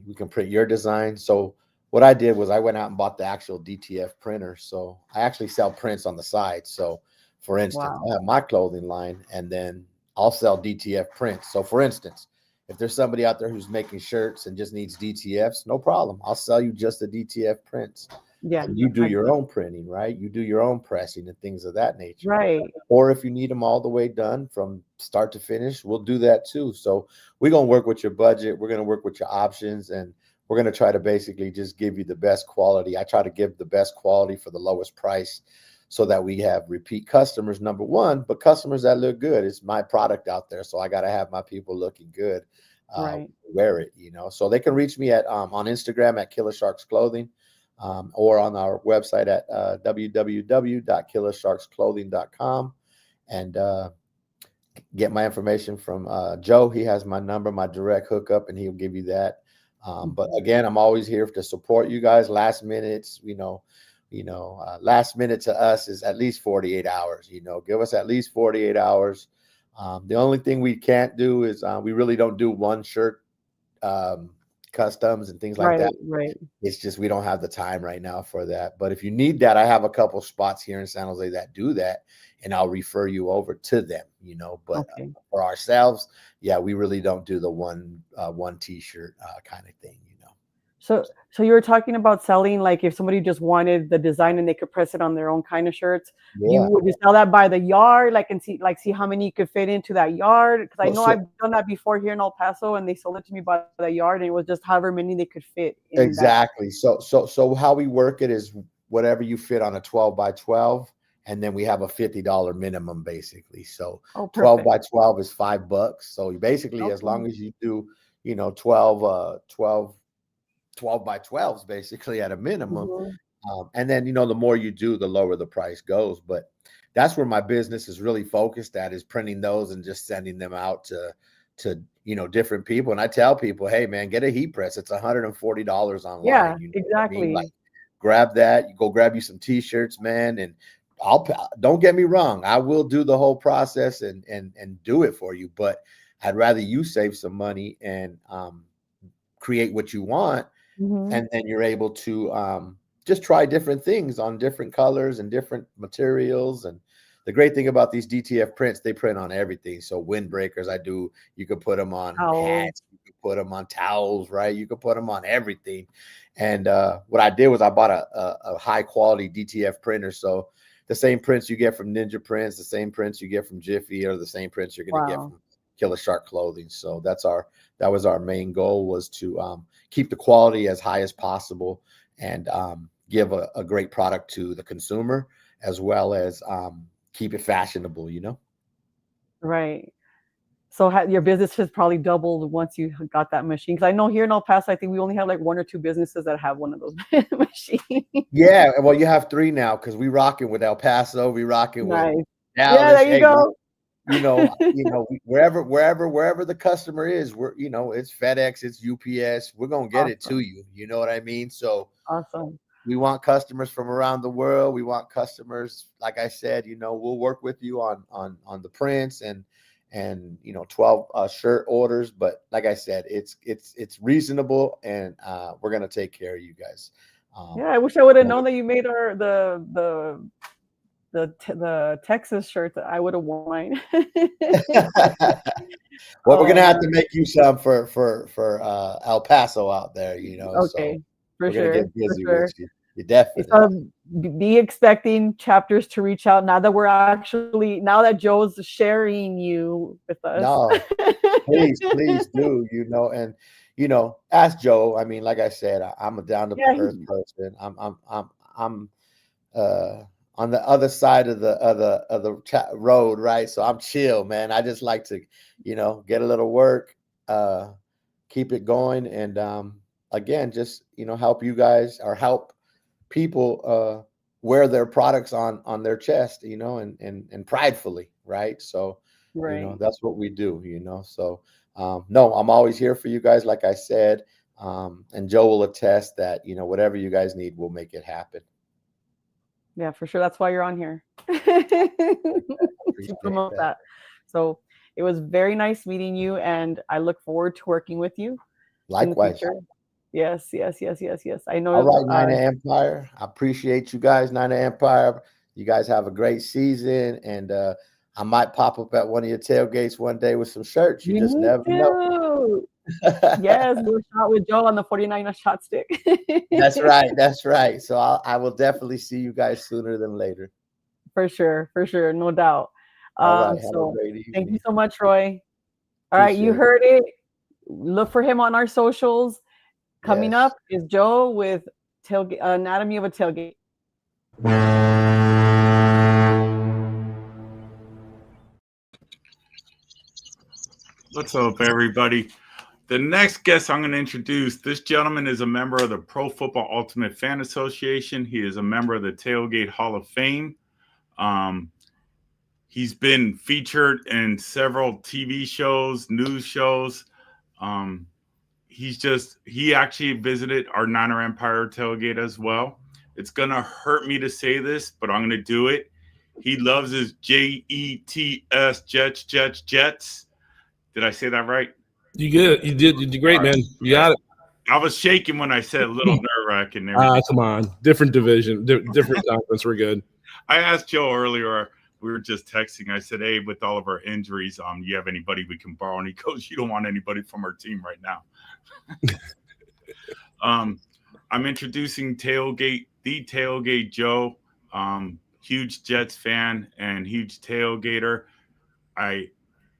We can print your design. So what I did was I went out and bought the actual DTF printer. So I actually sell prints on the side. So for instance, I have my clothing line, and then I'll sell DTF prints. So for instance, if there's somebody out there who's making shirts and just needs DTFs, no problem. I'll sell you just the DTF prints. Yeah. And you do your own printing, right? You do your own pressing and things of that nature. Right. Or if you need them all the way done from start to finish, we'll do that too. So we're going to work with your budget. We're going to work with your options, and we're going to try to basically just give you the best quality. I try to give the best quality for the lowest price so that we have repeat customers, number one, but customers that look good. It's my product out there, so I got to have my people looking good. Wear it, So they can reach me at on Instagram at Killer Sharks Clothing, or on our website at www.killersharksclothing.com, and get my information from Joe. He has my number, my direct hookup, and he'll give you that. But again, I'm always here to support you guys. Last minutes, last minute to us is at least 48 hours. Give us at least 48 hours. The only thing we can't do is we really don't do one shirt customs and things like that. Right. It's just we don't have the time right now for that. But if you need that, I have a couple spots here in San Jose that do that, and I'll refer you over to them. But for ourselves, we really don't do the one T-shirt kind of thing. So you were talking about selling, like if somebody just wanted the design and they could press it on their own kind of shirts. Would you sell that by the yard, and see how many you could fit into that yard? Because I know I've done that before here in El Paso, and they sold it to me by the yard, and it was just however many they could fit. Exactly. So how we work it is whatever you fit on a 12 by 12, and then we have a $50 minimum basically. So 12 by 12 is $5. So basically, as long as you do, 12 by 12s basically at a minimum. And then, the more you do, the lower the price goes. But that's where my business is really focused at, is printing those and just sending them out to different people. And I tell people, hey man, get a heat press. It's $140 online. Yeah, exactly. Like, grab that, you go grab you some T-shirts, man. And don't get me wrong, I will do the whole process and do it for you. But I'd rather you save some money and create what you want. And then you're able to just try different things on different colors and different materials. And the great thing about these DTF prints, they print on everything. So windbreakers, you could put them on hats, you could put them on towels, right? You could put them on everything. And what I did was I bought a high quality DTF printer. So the same prints you get from Ninja Prints, the same prints you get from Jiffy, or the same prints you're going to get from Killer Shark Clothing. So that was our main goal, was to keep the quality as high as possible and give a great product to the consumer, as well as keep it fashionable, Right. So your business has probably doubled once you got that machine. Because I know here in El Paso, I think we only have like one or two businesses that have one of those machines. Yeah, well, you have three now, because we rocking with El Paso, we rocking with Dallas. Yeah, there you go. Wherever the customer is, it's FedEx, it's UPS, we're going to get it to you. You know what I mean? So awesome. We want customers from around the world. We want customers, like I said, we'll work with you on the prints and 12 shirt orders. But like I said, it's reasonable, and we're going to take care of you guys. I wish I would have known that you made the Texas shirt. That I would have worn mine. Well, we're gonna have to make you some for El Paso out there, Okay, so for sure. Get busy with you. definitely. So be expecting chapters to reach out now that Joe's sharing you with us. No, please do, and ask Joe. I mean, like I said, I'm a down to earth person. I'm on the other side of the road, right? So I'm chill, man. I just like to, get a little work, keep it going, and again, just help you guys or help people wear their products on their chest, and pridefully, right? So, that's what we do, So, no, I'm always here for you guys, like I said, and Joe will attest that whatever you guys need, we'll make it happen. Yeah, for sure. That's why you're on here to promote that. So it was very nice meeting you, and I look forward to working with you. Likewise. Yes. I know. All right, Niner Empire. I appreciate you guys, Niner Empire. You guys have a great season, and I might pop up at one of your tailgates one day with some shirts. You just never know. Yes, we'll shot with Joe on the 49er shot stick. That's right. So I will definitely see you guys sooner than later. For sure, no doubt. All right, so thank you so much, Roy. All right, you heard it. Look for him on our socials. Coming up is Joe with Tailgate, Anatomy of a Tailgate. What's up, everybody? The next guest I'm going to introduce, this gentleman is a member of the Pro Football Ultimate Fan Association. He is a member of the Tailgate Hall of Fame. He's been featured in several TV shows, news shows. He actually visited our Niner Empire tailgate as well. It's going to hurt me to say this, but I'm going to do it. He loves his Jets, Jets. Did I say that right? You good. You did great, man. You got it. I was shaking when I said a little nerve-wracking there. Come on. Different division, different conference. We're good. I asked Joe earlier, we were just texting. I said, hey, with all of our injuries, you have anybody we can borrow? And he goes, you don't want anybody from our team right now. I'm introducing the Tailgate Joe, huge Jets fan and huge tailgater. I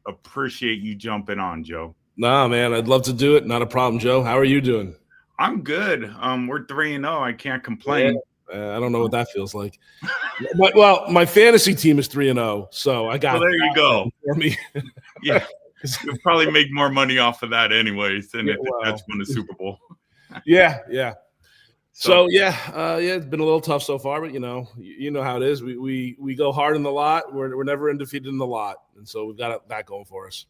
appreciate you jumping on, Joe. Nah, man, I'd love to do it. Not a problem, Joe. How are you doing? I'm good. We're 3-0. I can't complain. Yeah, I don't know what that feels like. Well, my fantasy team is 3-0, so I got. Well, there you go. For me. Yeah, you'll probably make more money off of that anyways than if the Jets won the Super Bowl. Yeah. So it's been a little tough so far, but you know how it is. We go hard in the lot. We're never undefeated in the lot, and so we've got that going for us.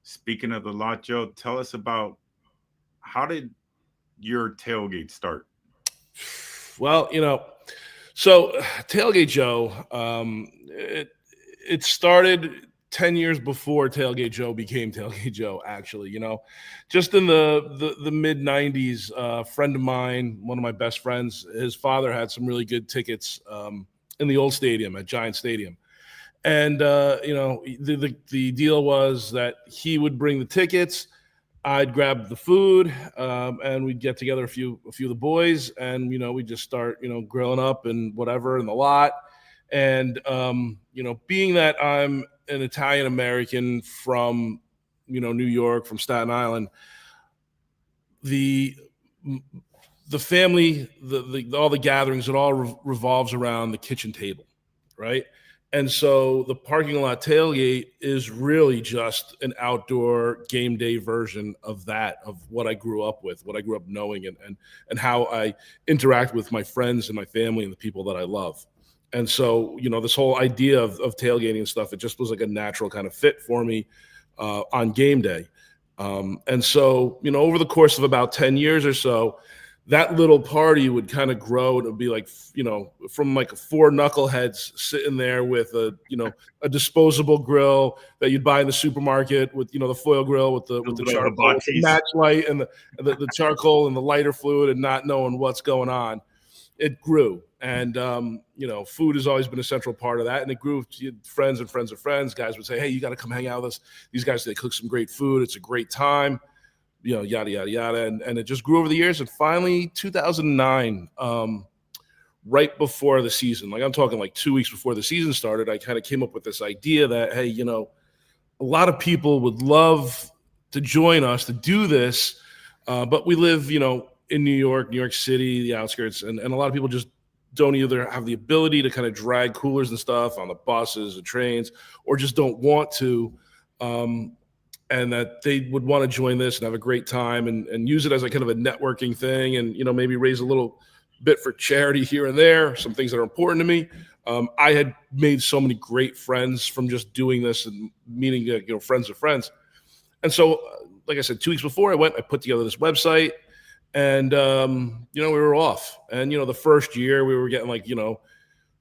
Speaking of the lot, Joe, tell us about how did your tailgate start? Well, so Tailgate Joe, it started 10 years before Tailgate Joe became Tailgate Joe, actually. Just in the mid-90s, a friend of mine, one of my best friends, his father had some really good tickets in the old stadium at Giant Stadium. And, the deal was that he would bring the tickets, I'd grab the food, and we'd get together a few of the boys, and, we'd just start, grilling up and whatever in the lot. And, being that I'm an Italian American from, New York, from Staten Island, the family, all the gatherings, it all revolves around the kitchen table, right? And so the parking lot tailgate is really just an outdoor game day version of that, of what I grew up with, what I grew up knowing, and how I interact with my friends and my family and the people that I love. And so, this whole idea of tailgating and stuff, it just was like a natural kind of fit for me on game day. And so, over the course of about 10 years or so, that little party would kind of grow. It would be like, from like 4 knuckleheads sitting there with a disposable grill that you'd buy in the supermarket with, the foil grill with the charcoal, the match light and the charcoal and the lighter fluid, and not knowing what's going on. It grew. And, food has always been a central part of that. And it grew. Friends and friends of friends. Guys would say, hey, you got to come hang out with us. These guys, they cook some great food. It's a great time. Yada, yada, yada. And it just grew over the years. And finally, 2009, right before the season, like I'm talking like 2 weeks before the season started, I kind of came up with this idea that, hey, you know, a lot of people would love to join us to do this, but we live, you know, in New York City, the outskirts, and a lot of people just don't either have the ability to kind of drag coolers and stuff on the buses and trains, or just don't want to, and that they would want to join this and have a great time and use it as a kind of a networking thing, and, you know, maybe raise a little bit for charity here and there, some things that are important to me. I had made so many great friends from just doing this and meeting, you know, friends of friends. And so, like I said, 2 weeks before I put together this website, and, you know, we were off. And, you know, the first year we were getting like, you know,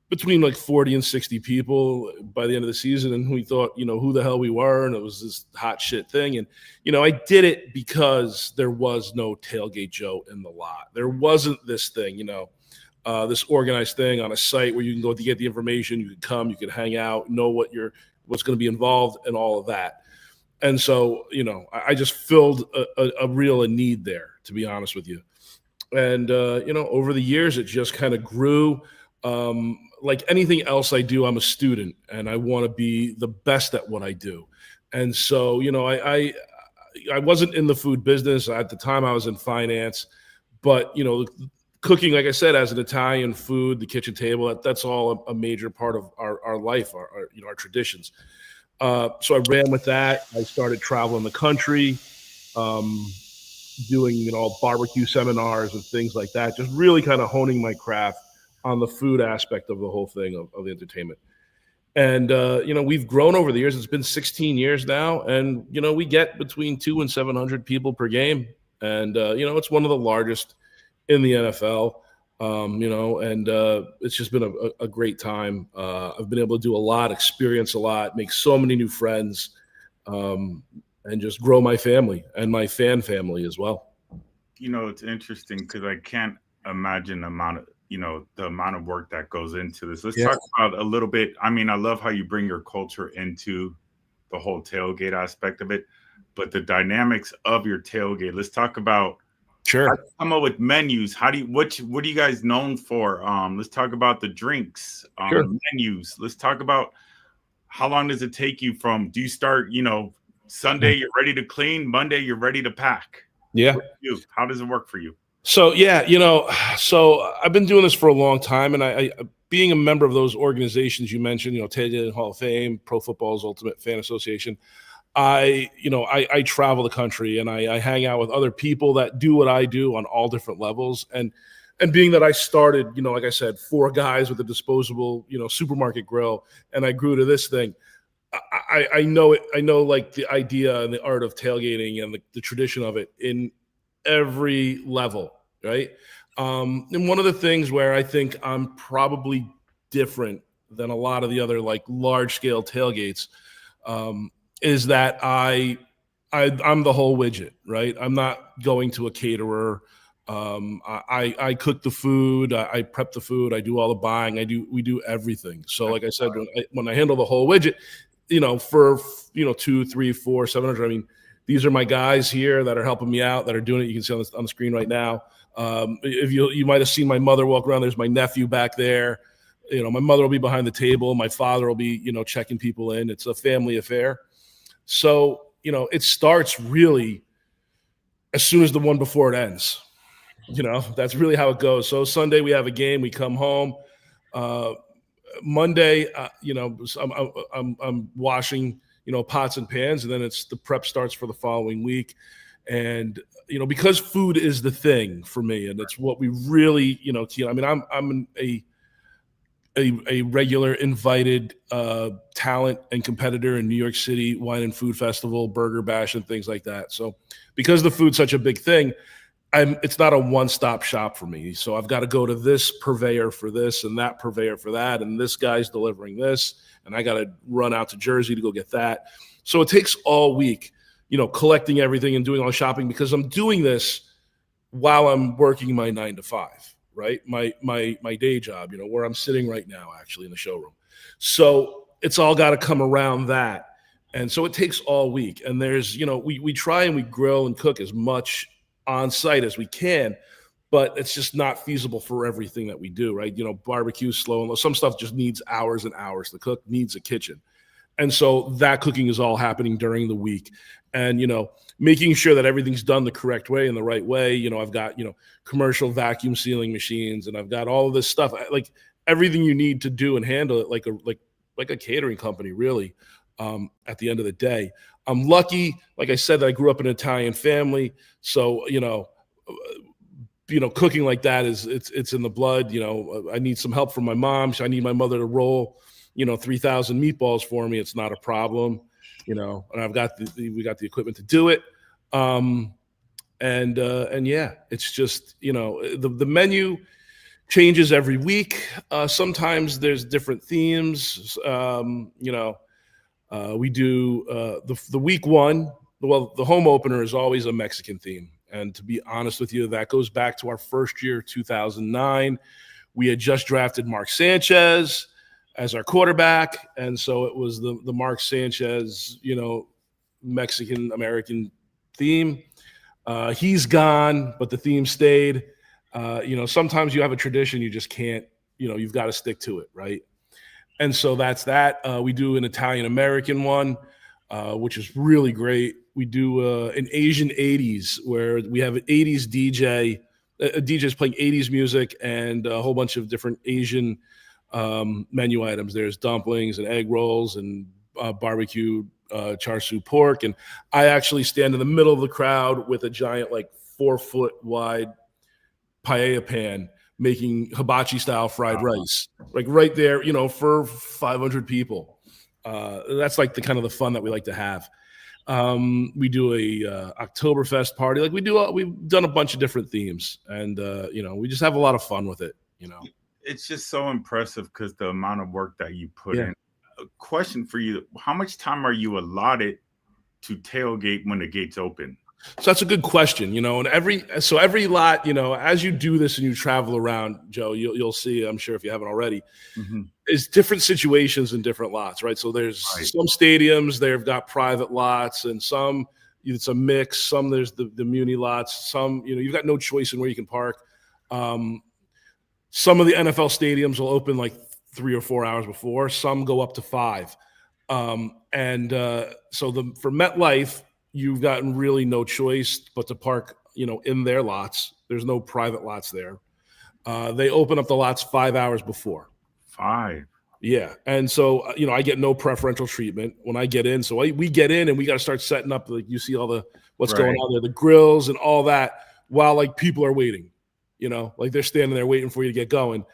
between like 40 and 60 people by the end of the season. And we thought, you know, who the hell we were. And it was this hot shit thing. And, you know, I did it because there was no Tailgate Joe in the lot. There wasn't this thing, you know, this organized thing on a site where you can go to get the information, you can come, you can hang out, know what's going to be involved and all of that. And so, you know, I just filled a real need there, to be honest with you. And, you know, over the years, it just kind of grew. Like anything else I do, I'm a student and I want to be the best at what I do. And so, you know, I wasn't in the food business. At the time I was in finance, but, you know, cooking, like I said, as an Italian food, the kitchen table, that's all a major part of our life, our you know, our traditions. So I ran with that. I started traveling the country, doing, you know, barbecue seminars and things like that, just really kind of honing my craft on the food aspect of the whole thing of the entertainment. And, you know, we've grown over the years. It's been 16 years now. And, you know, we get between 200 and 700 people per game. And, you know, it's one of the largest in the NFL, you know, and it's just been a great time. I've been able to do a lot, experience a lot, make so many new friends, and just grow my family and my fan family as well. You know, it's interesting because I can't imagine the amount of work that goes into this. Let's talk about a little bit. I mean, I love how you bring your culture into the whole tailgate aspect of it, but the dynamics of your tailgate. Let's talk about. Sure. Come up with menus. What are you guys known for? Let's talk about the drinks, Sure. menus. Let's talk about how long does it take you from, do you start, you know, Sunday, you're ready to clean, Monday, you're ready to pack. Yeah. How does it work for you? So, yeah, you know, so I've been doing this for a long time, and I being a member of those organizations you mentioned, you know, Tailgate Hall of Fame, Pro Football's Ultimate Fan Association, I travel the country and I hang out with other people that do what I do on all different levels. And being that I started, you know, like I said, 4 guys with a disposable, you know, supermarket grill, and I grew to this thing. I know it. I know like the idea and the art of tailgating and the tradition of it in every level, right? And one of the things where I think I'm probably different than a lot of the other like large scale tailgates, is that I'm the whole widget, right? I'm not going to a caterer. I cook the food, I prep the food, I do all the buying, we do everything. So like I said, when I handle the whole widget, you know, for, you know, 2, 3, 4, 700, I mean, these are my guys here that are helping me out, that are doing it. You can see on the screen right now. If you might've seen my mother walk around, there's my nephew back there. You know, my mother will be behind the table. My father will be, you know, checking people in. It's a family affair. So, you know, it starts really as soon as the one before it ends. You know, that's really how it goes. So Sunday we have a game, we come home. Monday, you know, I'm washing, you know, pots and pans, and then it's the prep starts for the following week. And, you know, because food is the thing for me, and it's what we really, you know, I mean, I'm a regular invited talent and competitor in New York City Wine and Food Festival, Burger Bash, and things like that. So because the food's such a big thing, it's not a one-stop shop for me. So I've got to go to this purveyor for this and that purveyor for that, and this guy's delivering this, and I got to run out to Jersey to go get that. So it takes all week, you know, collecting everything and doing all the shopping, because I'm doing this while I'm working my 9 to 5. Right? My day job, you know, where I'm sitting right now, actually in the showroom. So it's all got to come around that. And so it takes all week. And there's, you know, we try and we grill and cook as much on site as we can, but it's just not feasible for everything that we do, right? You know, barbecue, slow and low. Some stuff just needs hours and hours to cook, needs a kitchen. And so that cooking is all happening during the week. And, you know, making sure that everything's done the correct way and the right way. You know, I've got, you know, commercial vacuum sealing machines, and I've got all of this stuff, like everything you need to do and handle it like a catering company, really, at the end of the day. I'm lucky, like I said, that I grew up in an Italian family. So, you know, cooking like that it's in the blood. You know, I need some help from my mom. I need my mother to roll, 3,000 meatballs for me. It's not a problem, and we got the equipment to do it. And yeah, it's just, the menu changes every week. Sometimes there's different themes. We do the week one. Well, the home opener is always a Mexican theme. And to be honest with you, that goes back to our first year, 2009. We had just drafted Mark Sanchez as our quarterback. And so it was the Mark Sanchez, Mexican-American theme. He's gone, but the theme stayed. Sometimes you have a tradition, you just can't, you've got to stick to it, right? And so that's that. We do an Italian-American one, which is really great. We do an Asian 80s, where we have an 80s DJ. A DJ's playing 80s music and a whole bunch of different Asian menu items. There's dumplings and egg rolls and barbecue char siu pork. And I actually stand in the middle of the crowd with a giant, 4-foot wide paella pan, making hibachi style fried rice, right there, for 500 people. That's the kind of the fun that we like to have. We do a Oktoberfest party. We've done a bunch of different themes, and we just have a lot of fun with it. It's just so impressive because the amount of work that you put in. A question for you: how much time are you allotted to tailgate when the gates open? So that's a good question, and every lot, as you do this and you travel around, Joe, you'll see, I'm sure if you haven't already, is different situations in different lots, right? So there's some stadiums, they've got private lots, and some it's a mix. Some there's the muni lots. Some, you've got no choice in where you can park. Some of the NFL stadiums will open 3 or 4 hours before. Some go up to 5. So for MetLife, you've gotten really no choice but to park, in their lots. There's no private lots there. They open up the lots 5 hours before. 5. Yeah. And so, I get no preferential treatment when I get in. So we get in and we got to start setting up, you see all what's going on there, the grills and all that, while people are waiting, they're standing there waiting for you to get going.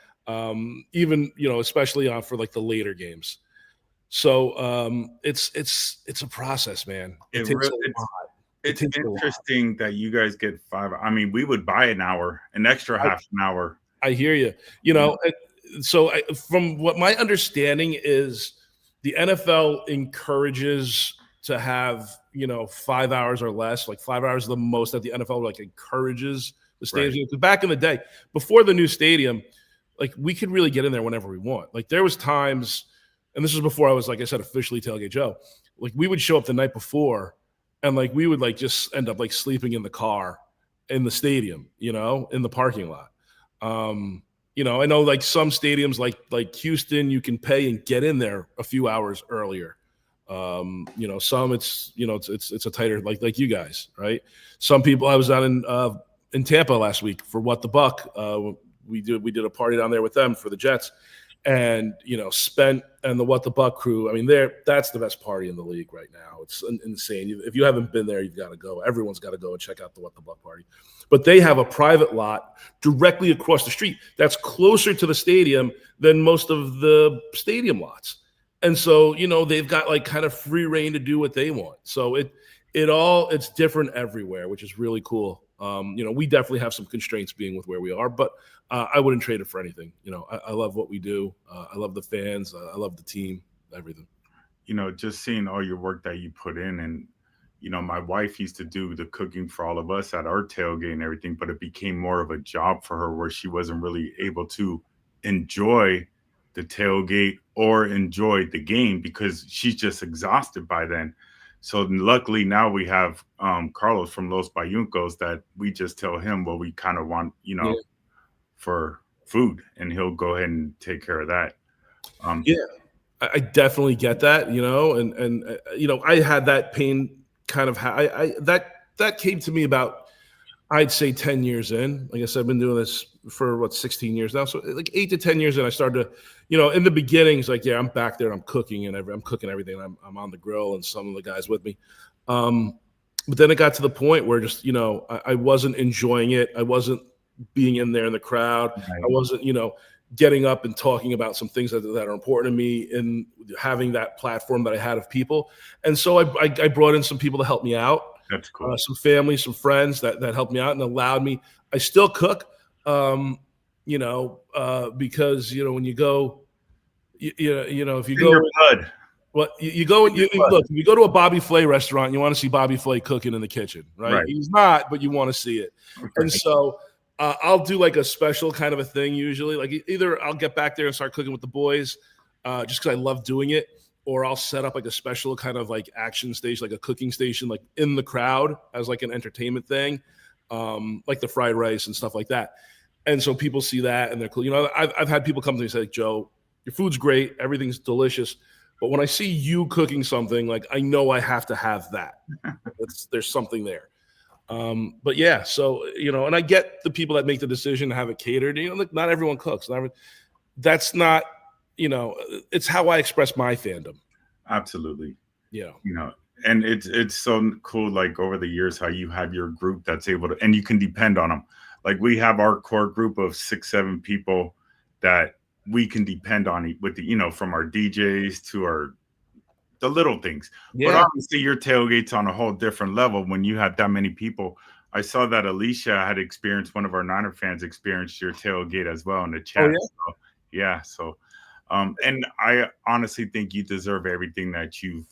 Even, especially for the later games. So it's a process, man. It's interesting that you guys get 5. I mean, we would buy an hour, an extra half an hour. I hear you. So from what my understanding is, the NFL encourages to have 5 hours or less. 5 hours is the most that the NFL encourages the stadium. Right. Back in the day, before the new stadium, we could really get in there whenever we want. There was times. And this was before I was, like I said, officially Tailgate Joe. We would show up the night before, and we would just end up sleeping in the car in the stadium, in the parking lot. I know some stadiums like Houston, you can pay and get in there a few hours earlier. Some it's it's a tighter like you guys, right? Some people. I was down in Tampa last week for What the Buck. We did a party down there with them for the Jets. And Spent and the What the Buck crew. I mean, that's the best party in the league right now. It's insane. If you haven't been there, you've got to go. Everyone's got to go and check out the What the Buck party. But they have a private lot directly across the street that's closer to the stadium than most of the stadium lots. And so they've got kind of free reign to do what they want. So it's different everywhere, which is really cool. We definitely have some constraints being with where we are, but I wouldn't trade it for anything. I love what we do. I love the fans. I love the team, everything. Just seeing all your work that you put in, and, my wife used to do the cooking for all of us at our tailgate and everything, but it became more of a job for her where she wasn't really able to enjoy the tailgate or enjoy the game because she's just exhausted by then. So luckily now we have Carlos from Los Bayuncos that we just tell him what we kind of want, for food, and he'll go ahead and take care of that. Yeah, I definitely get that, and I had that pain kind of. That came to me about, I'd say, 10 years in. Like I said, I've been doing this for 16 years now. So like 8 to 10 years in, I started to, in the beginnings, like, yeah, I'm back there, I'm cooking I'm cooking everything. I'm on the grill and some of the guys with me. But then it got to the point where just, I wasn't enjoying it. I wasn't being in there in the crowd. Right. I wasn't, getting up and talking about some things that are important to me and having that platform that I had of people. And so I brought in some people to help me out. That's cool. Some family, some friends that helped me out and allowed me. I still cook, because, when you go, if you In go, your blood. well, you go and look, if you go to a Bobby Flay restaurant, you want to see Bobby Flay cooking in the kitchen, right? Right. He's not, but you want to see it. Right. And so I'll do like a special kind of a thing usually. Like either I'll get back there and start cooking with the boys just because I love doing it, or I'll set up like a special kind of like action station, like a cooking station, like in the crowd as like an entertainment thing, like the fried rice and stuff like that. And so people see that and they're cool. I've had people come to me and say, Joe, your food's great, everything's delicious, but when I see you cooking something, like I know I have to have that. There's something there. But yeah, so, and I get the people that make the decision to have it catered. Like not everyone cooks. That's not, it's how I express my fandom. Absolutely. Yeah. And it's so cool, like over the years, how you have your group that's able to, and you can depend on them. Like we have our core group of 6-7 people that we can depend on with from our DJs to the little things. Yeah. But obviously your tailgate's on a whole different level when you have that many people. I saw that Alicia had experienced, one of our Niner fans experienced your tailgate as well in the chat. Oh, yeah? So and I honestly think you deserve everything that you've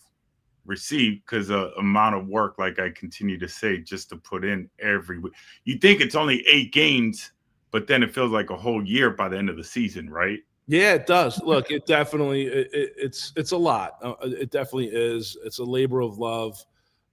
received, because the amount of work, like I continue to say, just to put in every week. You think it's only 8 games, but then it feels like a whole year by the end of the season, right? Yeah, it does. Look, it definitely it's a lot. It definitely is. It's a labor of love.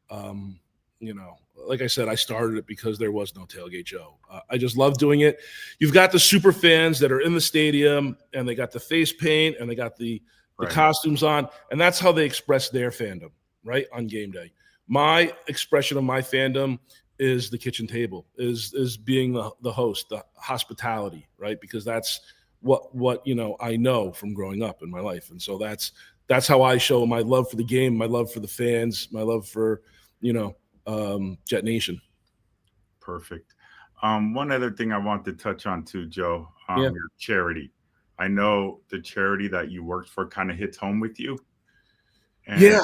Like I said, I started it because there was no Tailgate Joe. I just love doing it. You've got the super fans that are in the stadium and they got the face paint and they got the costumes on, and that's how they express their fandom, right, on game day. My expression of my fandom is the kitchen table, is being the host, the hospitality, right? Because that's what I know from growing up in my life. And so that's how I show my love for the game, my love for the fans, my love for, Jet Nation. Perfect. One other thing I want to touch on too, Joe, your charity. I know the charity that you worked for kind of hits home with you. And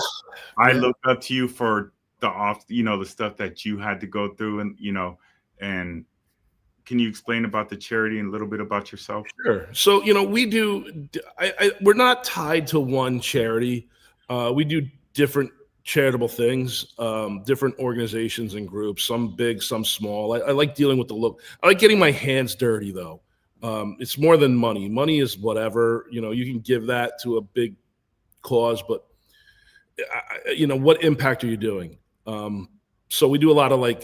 I look up to you for the stuff that you had to go through, and can you explain about the charity and a little bit about yourself? Sure. So, we do, we're not tied to one charity. We do different charitable things, different organizations and groups, some big, some small. I like dealing with I like getting my hands dirty though. It's more than money. Money is whatever, you can give that to a big cause, but what impact are you doing? So we do a lot of like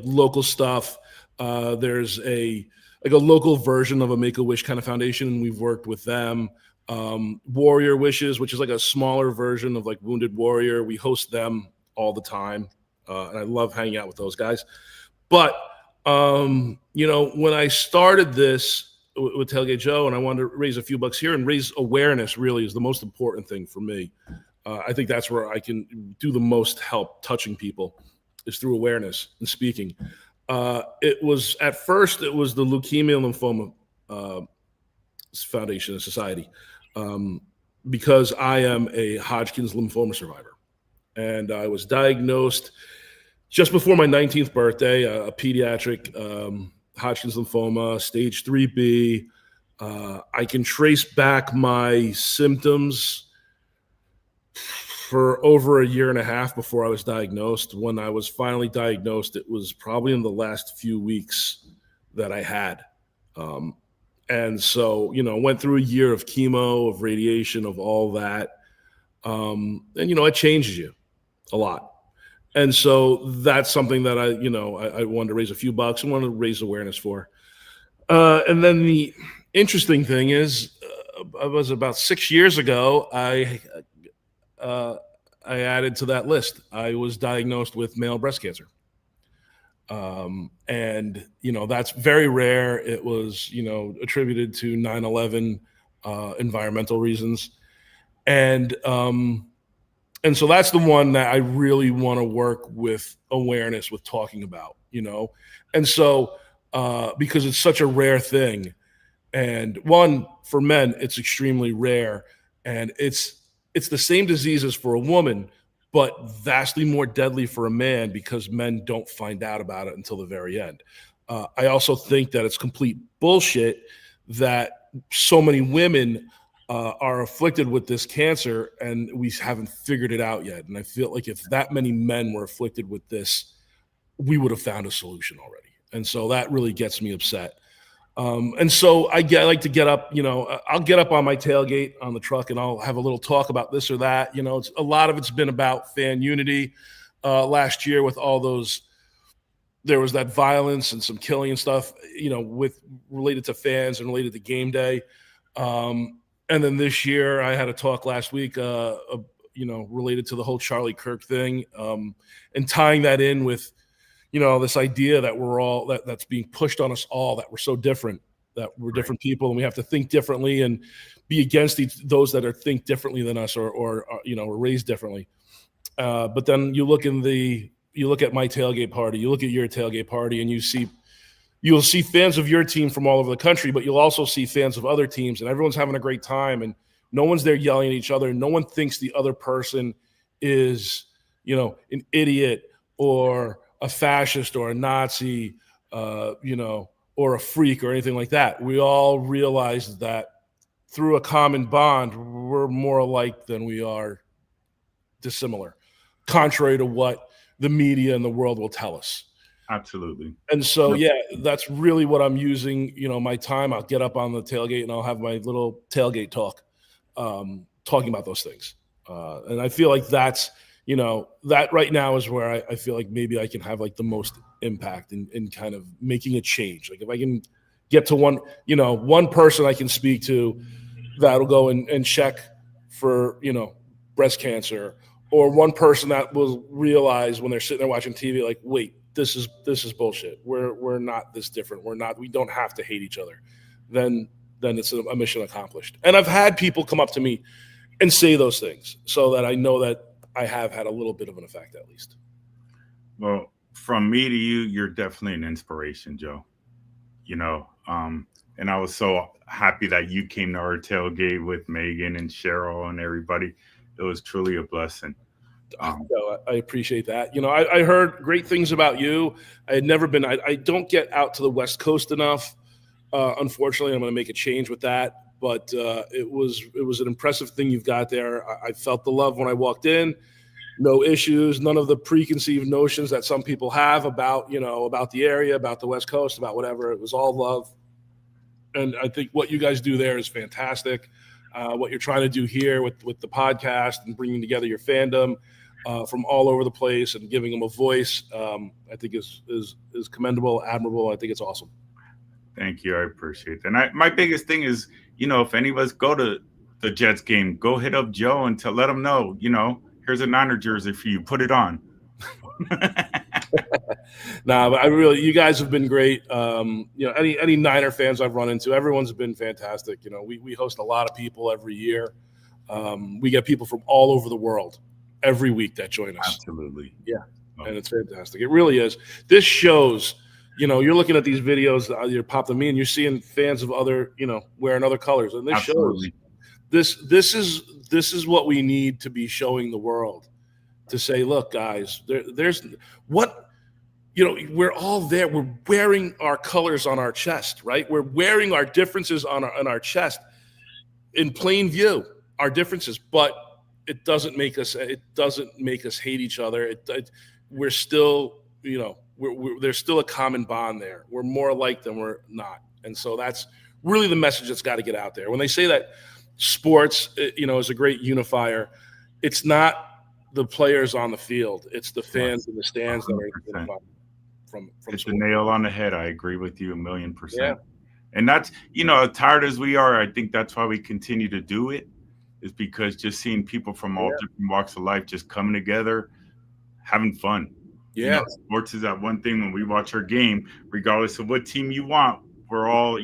local stuff. There's a local version of a Make-A-Wish kind of foundation, and we've worked with them. Warrior Wishes, which is like a smaller version of like Wounded Warrior. We host them all the time. And I love hanging out with those guys. But, when I started this with Tailgate Joe and I wanted to raise a few bucks here and raise awareness, really is the most important thing for me. I think that's where I can do the most help touching people, is through awareness and speaking. It was the Leukemia and Lymphoma Foundation and Society, because I am a Hodgkin's lymphoma survivor, and I was diagnosed just before my 19th birthday, a pediatric Hodgkin's lymphoma, stage 3B. I can trace back my symptoms for over a year and a half before I was diagnosed. When I was finally diagnosed, it was probably in the last few weeks that I had. And so, went through a year of chemo, of radiation, of all that. And, it changes you. a lot. And so that's something that I wanted to raise a few bucks and wanted to raise awareness for. And then the interesting thing is, it was about 6 years ago, I added to that list. I was diagnosed with male breast cancer. And, that's very rare. It was, attributed to 9/11 environmental reasons. And so that's the one that I really want to work with awareness, with talking about, and so because it's such a rare thing. And one, for men, it's extremely rare, and it's the same disease as for a woman, but vastly more deadly for a man because men don't find out about it until the very end. I also think that it's complete bullshit that so many women are afflicted with this cancer and we haven't figured it out yet. And I feel like if that many men were afflicted with this, we would have found a solution already. And so that really gets me upset. And so I like to get up, I'll get up on my tailgate on the truck and I'll have a little talk about this or that. A lot of it's been about fan unity. Last year with all those, there was that violence and some killing and stuff, with related to fans and related to game day. And then this year I had a talk last week, related to the whole Charlie Kirk thing, and tying that in with, this idea that we're all that's being pushed on us all, that we're so different, that we're different people and we have to think differently and be against those that think differently than us or were raised differently. But then you look at my tailgate party, you look at your tailgate party, and you'll see fans of your team from all over the country, but you'll also see fans of other teams, and everyone's having a great time, and no one's there yelling at each other. No one thinks the other person is, an idiot or a fascist or a Nazi, or a freak or anything like that. We all realize that through a common bond, we're more alike than we are dissimilar, contrary to what the media and the world will tell us. Absolutely. And so, that's really what I'm using, my time. I'll get up on the tailgate and I'll have my little tailgate talk, talking about those things. And I feel like that's, that right now is where I feel like maybe I can have like the most impact in kind of making a change. Like if I can get to one person I can speak to that'll go and check for, breast cancer, or one person that will realize when they're sitting there watching TV, like, wait, this is bullshit. We're not this different. We don't have to hate each other. Then it's a mission accomplished. And I've had people come up to me and say those things so that I know that I have had a little bit of an effect at least. Well, from me to you, you're definitely an inspiration, Joe. And I was so happy that you came to our tailgate with Megan and Cheryl and everybody. It was truly a blessing. So I appreciate that. I heard great things about you. I had never been, I don't get out to the West Coast enough. Unfortunately, I'm going to make a change with that. But it was an impressive thing you've got there. I felt the love when I walked in. No issues, none of the preconceived notions that some people have about the area, about the West Coast, about whatever. It was all love. And I think what you guys do there is fantastic. What you're trying to do here with the podcast and bringing together your fandom from all over the place and giving them a voice, I think is commendable, admirable. I think it's awesome. Thank you. I appreciate that. And my biggest thing is, if any of us go to the Jets game, go hit up Joe and let him know, here's a Niner jersey for you. Put it on. Nah, but you guys have been great. Any Niner fans I've run into, everyone's been fantastic. We host a lot of people every year. We get people from all over the world every week that join us. Absolutely. Yeah. And it's fantastic. It really is. This shows, you're looking at these videos that you're popping me and you're seeing fans of other, wearing other colors. And this Absolutely. shows this is what we need to be showing the world, to say, look, guys, there's what, we're all there. We're wearing our colors on our chest, right? We're wearing our differences on our chest in plain view, our differences, but it doesn't make us hate each other. We're still, there's still a common bond there. We're more alike than we're not. And so that's really the message that's got to get out there. When they say that sports, is a great unifier, it's not the players on the field. It's the fans in the stands that are 100%. from Hit the sport. nail on the head. I agree with you 1,000,000%. Yeah. And that's, as tired as we are, I think that's why we continue to do it, is because just seeing people from all different walks of life just coming together, having fun. Yeah. Sports is that one thing when we watch our game, regardless of what team you want, we're all,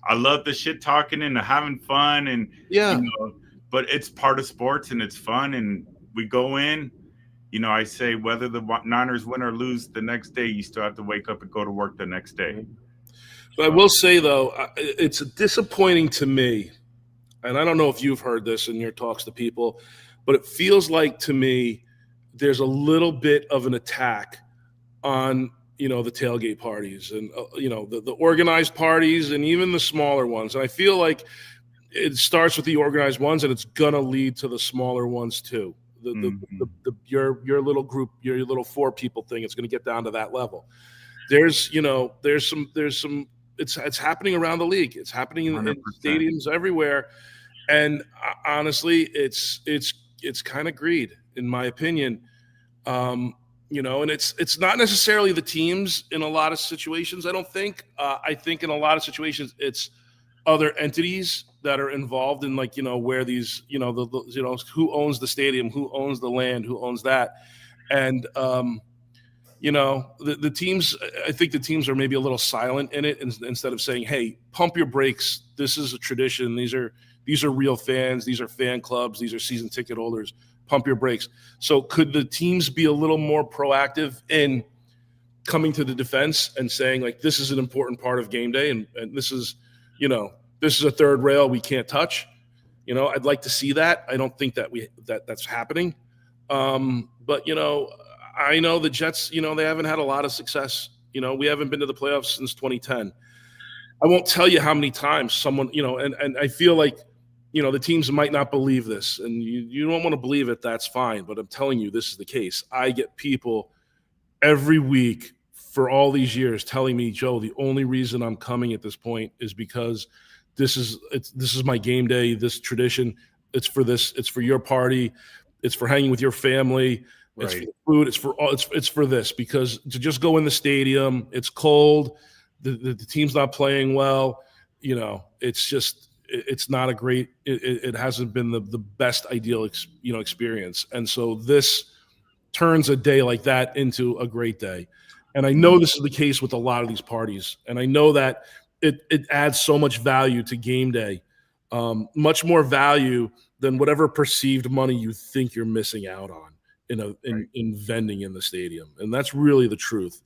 I love the shit talking and the having fun and, but it's part of sports and it's fun. And we go in, I say whether the Niners win or lose the next day, you still have to wake up and go to work the next day. But I will say, though, it's disappointing to me, and I don't know if you've heard this in your talks to people, but it feels like to me there's a little bit of an attack on, the tailgate parties and, the organized parties and even the smaller ones. And I feel like it starts with the organized ones and it's going to lead to the smaller ones too. Your little group, your little 4 people thing, it's going to get down to that level. There's some. It's happening around the league. It's happening in stadiums everywhere, and honestly, it's kind of greed, in my opinion. And it's not necessarily the teams in a lot of situations. I don't think. I think in a lot of situations, it's other entities that are involved in, where these, who owns the stadium, who owns the land, who owns that, and the teams, I think the teams are maybe a little silent in it instead of saying, hey, pump your brakes. This is a tradition. These are real fans. These are fan clubs. These are season ticket holders. Pump your brakes. So could the teams be a little more proactive in coming to the defense and saying, like, this is an important part of game day. And this is, this is a third rail we can't touch. I'd like to see that. I don't think that's happening. But, I know the Jets, they haven't had a lot of success. We haven't been to the playoffs since 2010. I won't tell you how many times someone, and I feel like, the teams might not believe this, and you don't want to believe it, that's fine. But I'm telling you, this is the case. I get people every week for all these years telling me, Joe, the only reason I'm coming at this point is because this is my game day, this tradition. It's for this. It's for your party. It's for hanging with your family. It's for the food. It's for this, because to just go in the stadium, it's cold. The team's not playing well. It's not a great. It hasn't been the best ideal experience. And so this turns a day like that into a great day. And I know this is the case with a lot of these parties. And I know that it adds so much value to game day, much more value than whatever perceived money you think you're missing out on in vending in the stadium. And that's really the truth.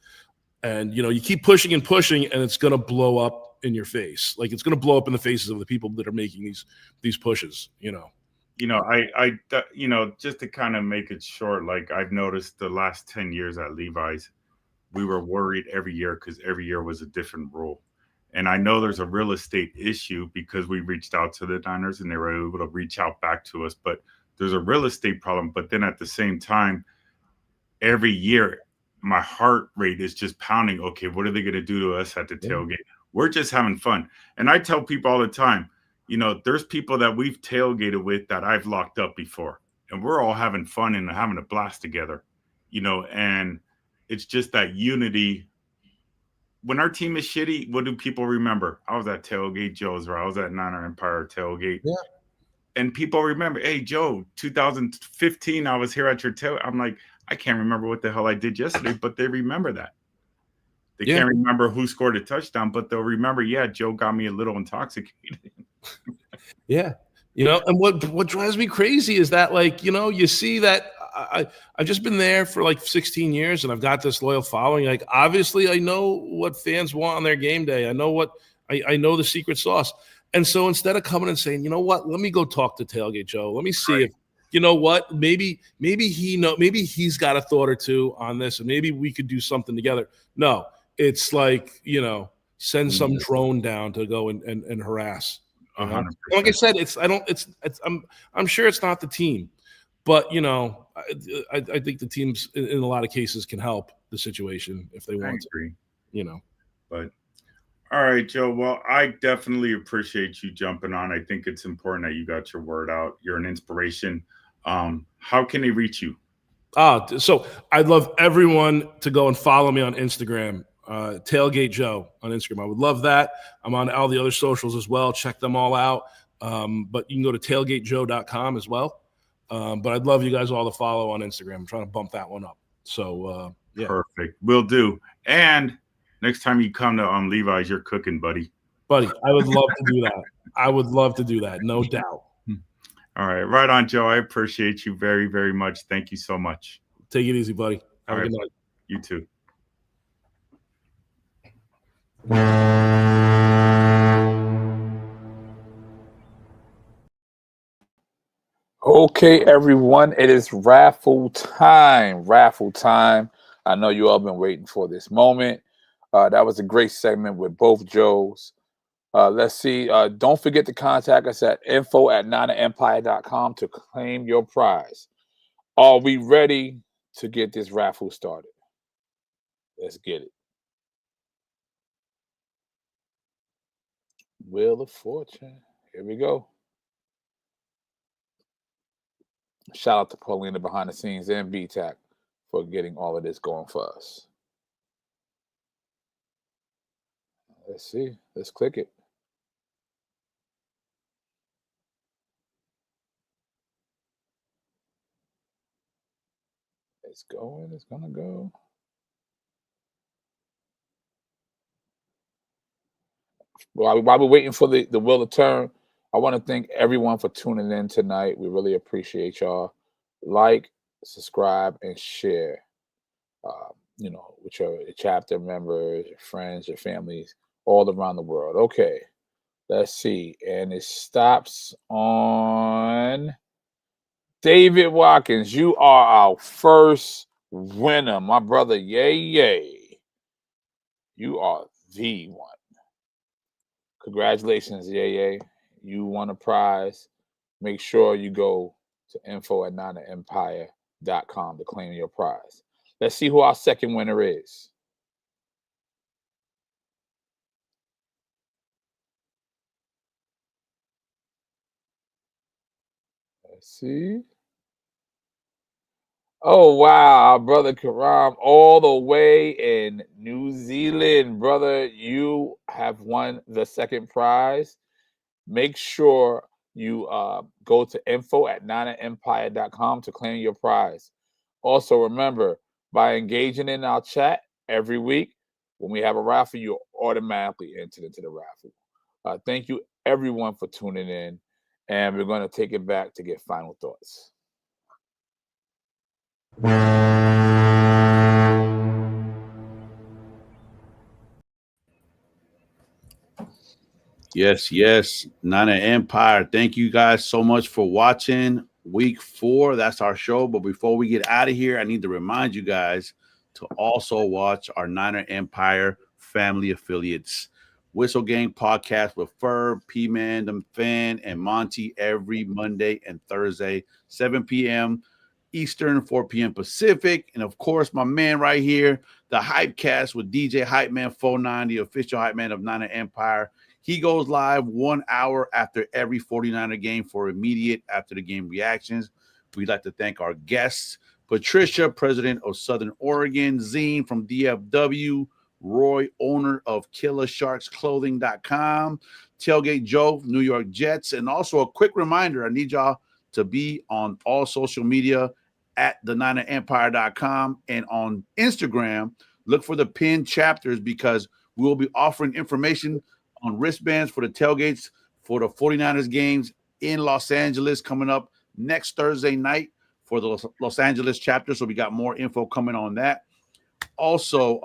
And, you keep pushing and pushing, and it's going to blow up in your face. Like, it's going to blow up in the faces of the people that are making these pushes, I just to kind of make it short, like, I've noticed the last 10 years at Levi's, we were worried every year because every year was a different rule. And I know there's a real estate issue because we reached out to the Niners and they were able to reach out back to us, but there's a real estate problem. But then at the same time, every year, my heart rate is just pounding. Okay, what are they going to do to us at the tailgate? We're just having fun. And I tell people all the time, there's people that we've tailgated with that I've locked up before, and we're all having fun and having a blast together, and it's just that unity. When our team is shitty, what do people remember? I was at Tailgate Joe's, or I was at Niner Empire Tailgate. Yeah. And people remember, hey, Joe, 2015, I was here at your tail. I'm like, I can't remember what the hell I did yesterday, but they remember that. They can't remember who scored a touchdown, but they'll remember, Joe got me a little intoxicated. Yeah. And what drives me crazy is that, like, you see that I've just been there for like 16 years and I've got this loyal following. Like, obviously I know what fans want on their game day. I know I know the secret sauce. And so instead of coming and saying, you know what, let me go talk to Tailgate Joe. Let me see if, maybe he's got a thought or two on this and maybe we could do something together. No, it's like, send some drone down to go and harass. Like I said, I'm sure it's not the team, but I think the teams in a lot of cases can help the situation if they want to. But all right, Joe. Well, I definitely appreciate you jumping on. I think it's important that you got your word out. You're an inspiration. How can they reach you? So I'd love everyone to go and follow me on Instagram, Tailgate Joe on Instagram. I would love that. I'm on all the other socials as well. Check them all out. But you can go to tailgatejoe.com as well. But I'd love you guys all to follow on Instagram. I'm trying to bump that one up. So yeah. Perfect. Will do. And next time you come to Levi's, you're cooking, buddy. Buddy, I would love to do that. I would love to do that. No doubt. All right. Right on, Joe. I appreciate you very, very much. Thank you so much. Take it easy, buddy. Have a good night. You too. Okay, everyone, it is raffle time. Raffle time. I know you all been waiting for this moment. That was a great segment with both Joes. Let's see. Don't forget to contact us at info@nanaempire.com to claim your prize. Are we ready to get this raffle started? Let's get it. Wheel of Fortune. Here we go. Shout out to Paulina behind the scenes and BTAC for getting all of this going for us. Let's see. Let's click it. It's going. It's going to go. While we're waiting for the wheel to turn, I want to thank everyone for tuning in tonight. We really appreciate y'all. Like, subscribe, and share. With your chapter members, your friends, your families, all around the world. Okay, let's see. And it stops on David Watkins. You are our first winner, my brother. Yay. You are the one. Congratulations, Yay. You won a prize. Make sure you go to info@nanaempire.com to claim your prize. Let's see who our second winner is. Let's see. Oh, wow. Our brother Karam, all the way in New Zealand. Brother, you have won the second prize. Make sure you go to info@nanaempire.com to claim your prize. Also, remember, by engaging in our chat every week, when we have a raffle, you're automatically entered into the raffle. Thank you, everyone, for tuning in. And we're going to take it back to get final thoughts. Yes. Nana Empire. Thank you guys so much for watching week 4. That's our show. But before we get out of here, I need to remind you guys to also watch our Niner Empire family affiliates. Whistle Gang podcast with Ferb, P-Man, the Fan, and Monty every Monday and Thursday, 7 p.m. Eastern, 4 p.m. Pacific. And of course, my man right here, the Hypecast with DJ Hype Man 49, the official hype man of Niner Empire. He goes live 1 hour after every 49er game for immediate after the game reactions. We'd like to thank our guests, Patricia, president of Southern Oregon, Zine from DFW, Roy, owner of KillerSharksClothing.com, Tailgate Joe, New York Jets. And also a quick reminder, I need y'all to be on all social media at the9empire.com and on Instagram. Look for the pinned chapters because we will be offering information on wristbands for the tailgates for the 49ers games in Los Angeles coming up next Thursday night for the Los Angeles chapter. So we got more info coming on that. Also,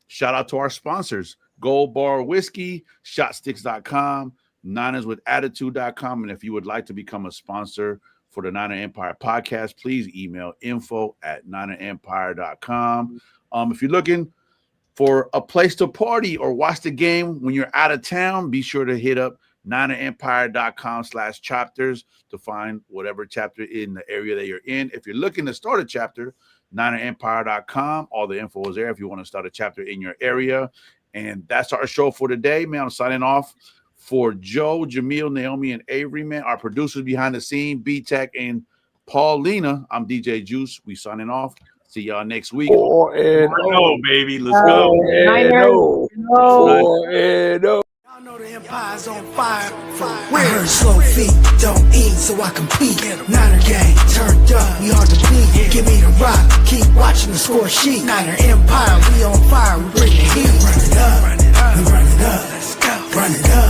shout out to our sponsors, Gold Bar Whiskey, ShotSticks.com, NinersWithAttitude.com. And if you would like to become a sponsor for the Niner Empire podcast, please email info@NinerEmpire.com. If you're looking for a place to party or watch the game when you're out of town, be sure to hit up NinerEmpire.com/chapters to find whatever chapter in the area that you're in. If you're looking to start a chapter, NinerEmpire.com. All the info is there if you want to start a chapter in your area. And that's our show for today, man. I'm signing off for Joe, Jamil, Naomi, and Avery, man. Our producers behind the scene, B-Tech and Paulina. I'm DJ Juice. We signing off. See y'all next week. 4-0, baby. Let's go. 4-0. 4-0. Know the empire's on fire for real. I heard slow feet don't eat, so I compete. Niner gang turned up, we hard to beat. Give me the rock, keep watching the score sheet. Niner Empire, we on fire, we bring the heat. Run it up, we run it up. Let's go, run it up.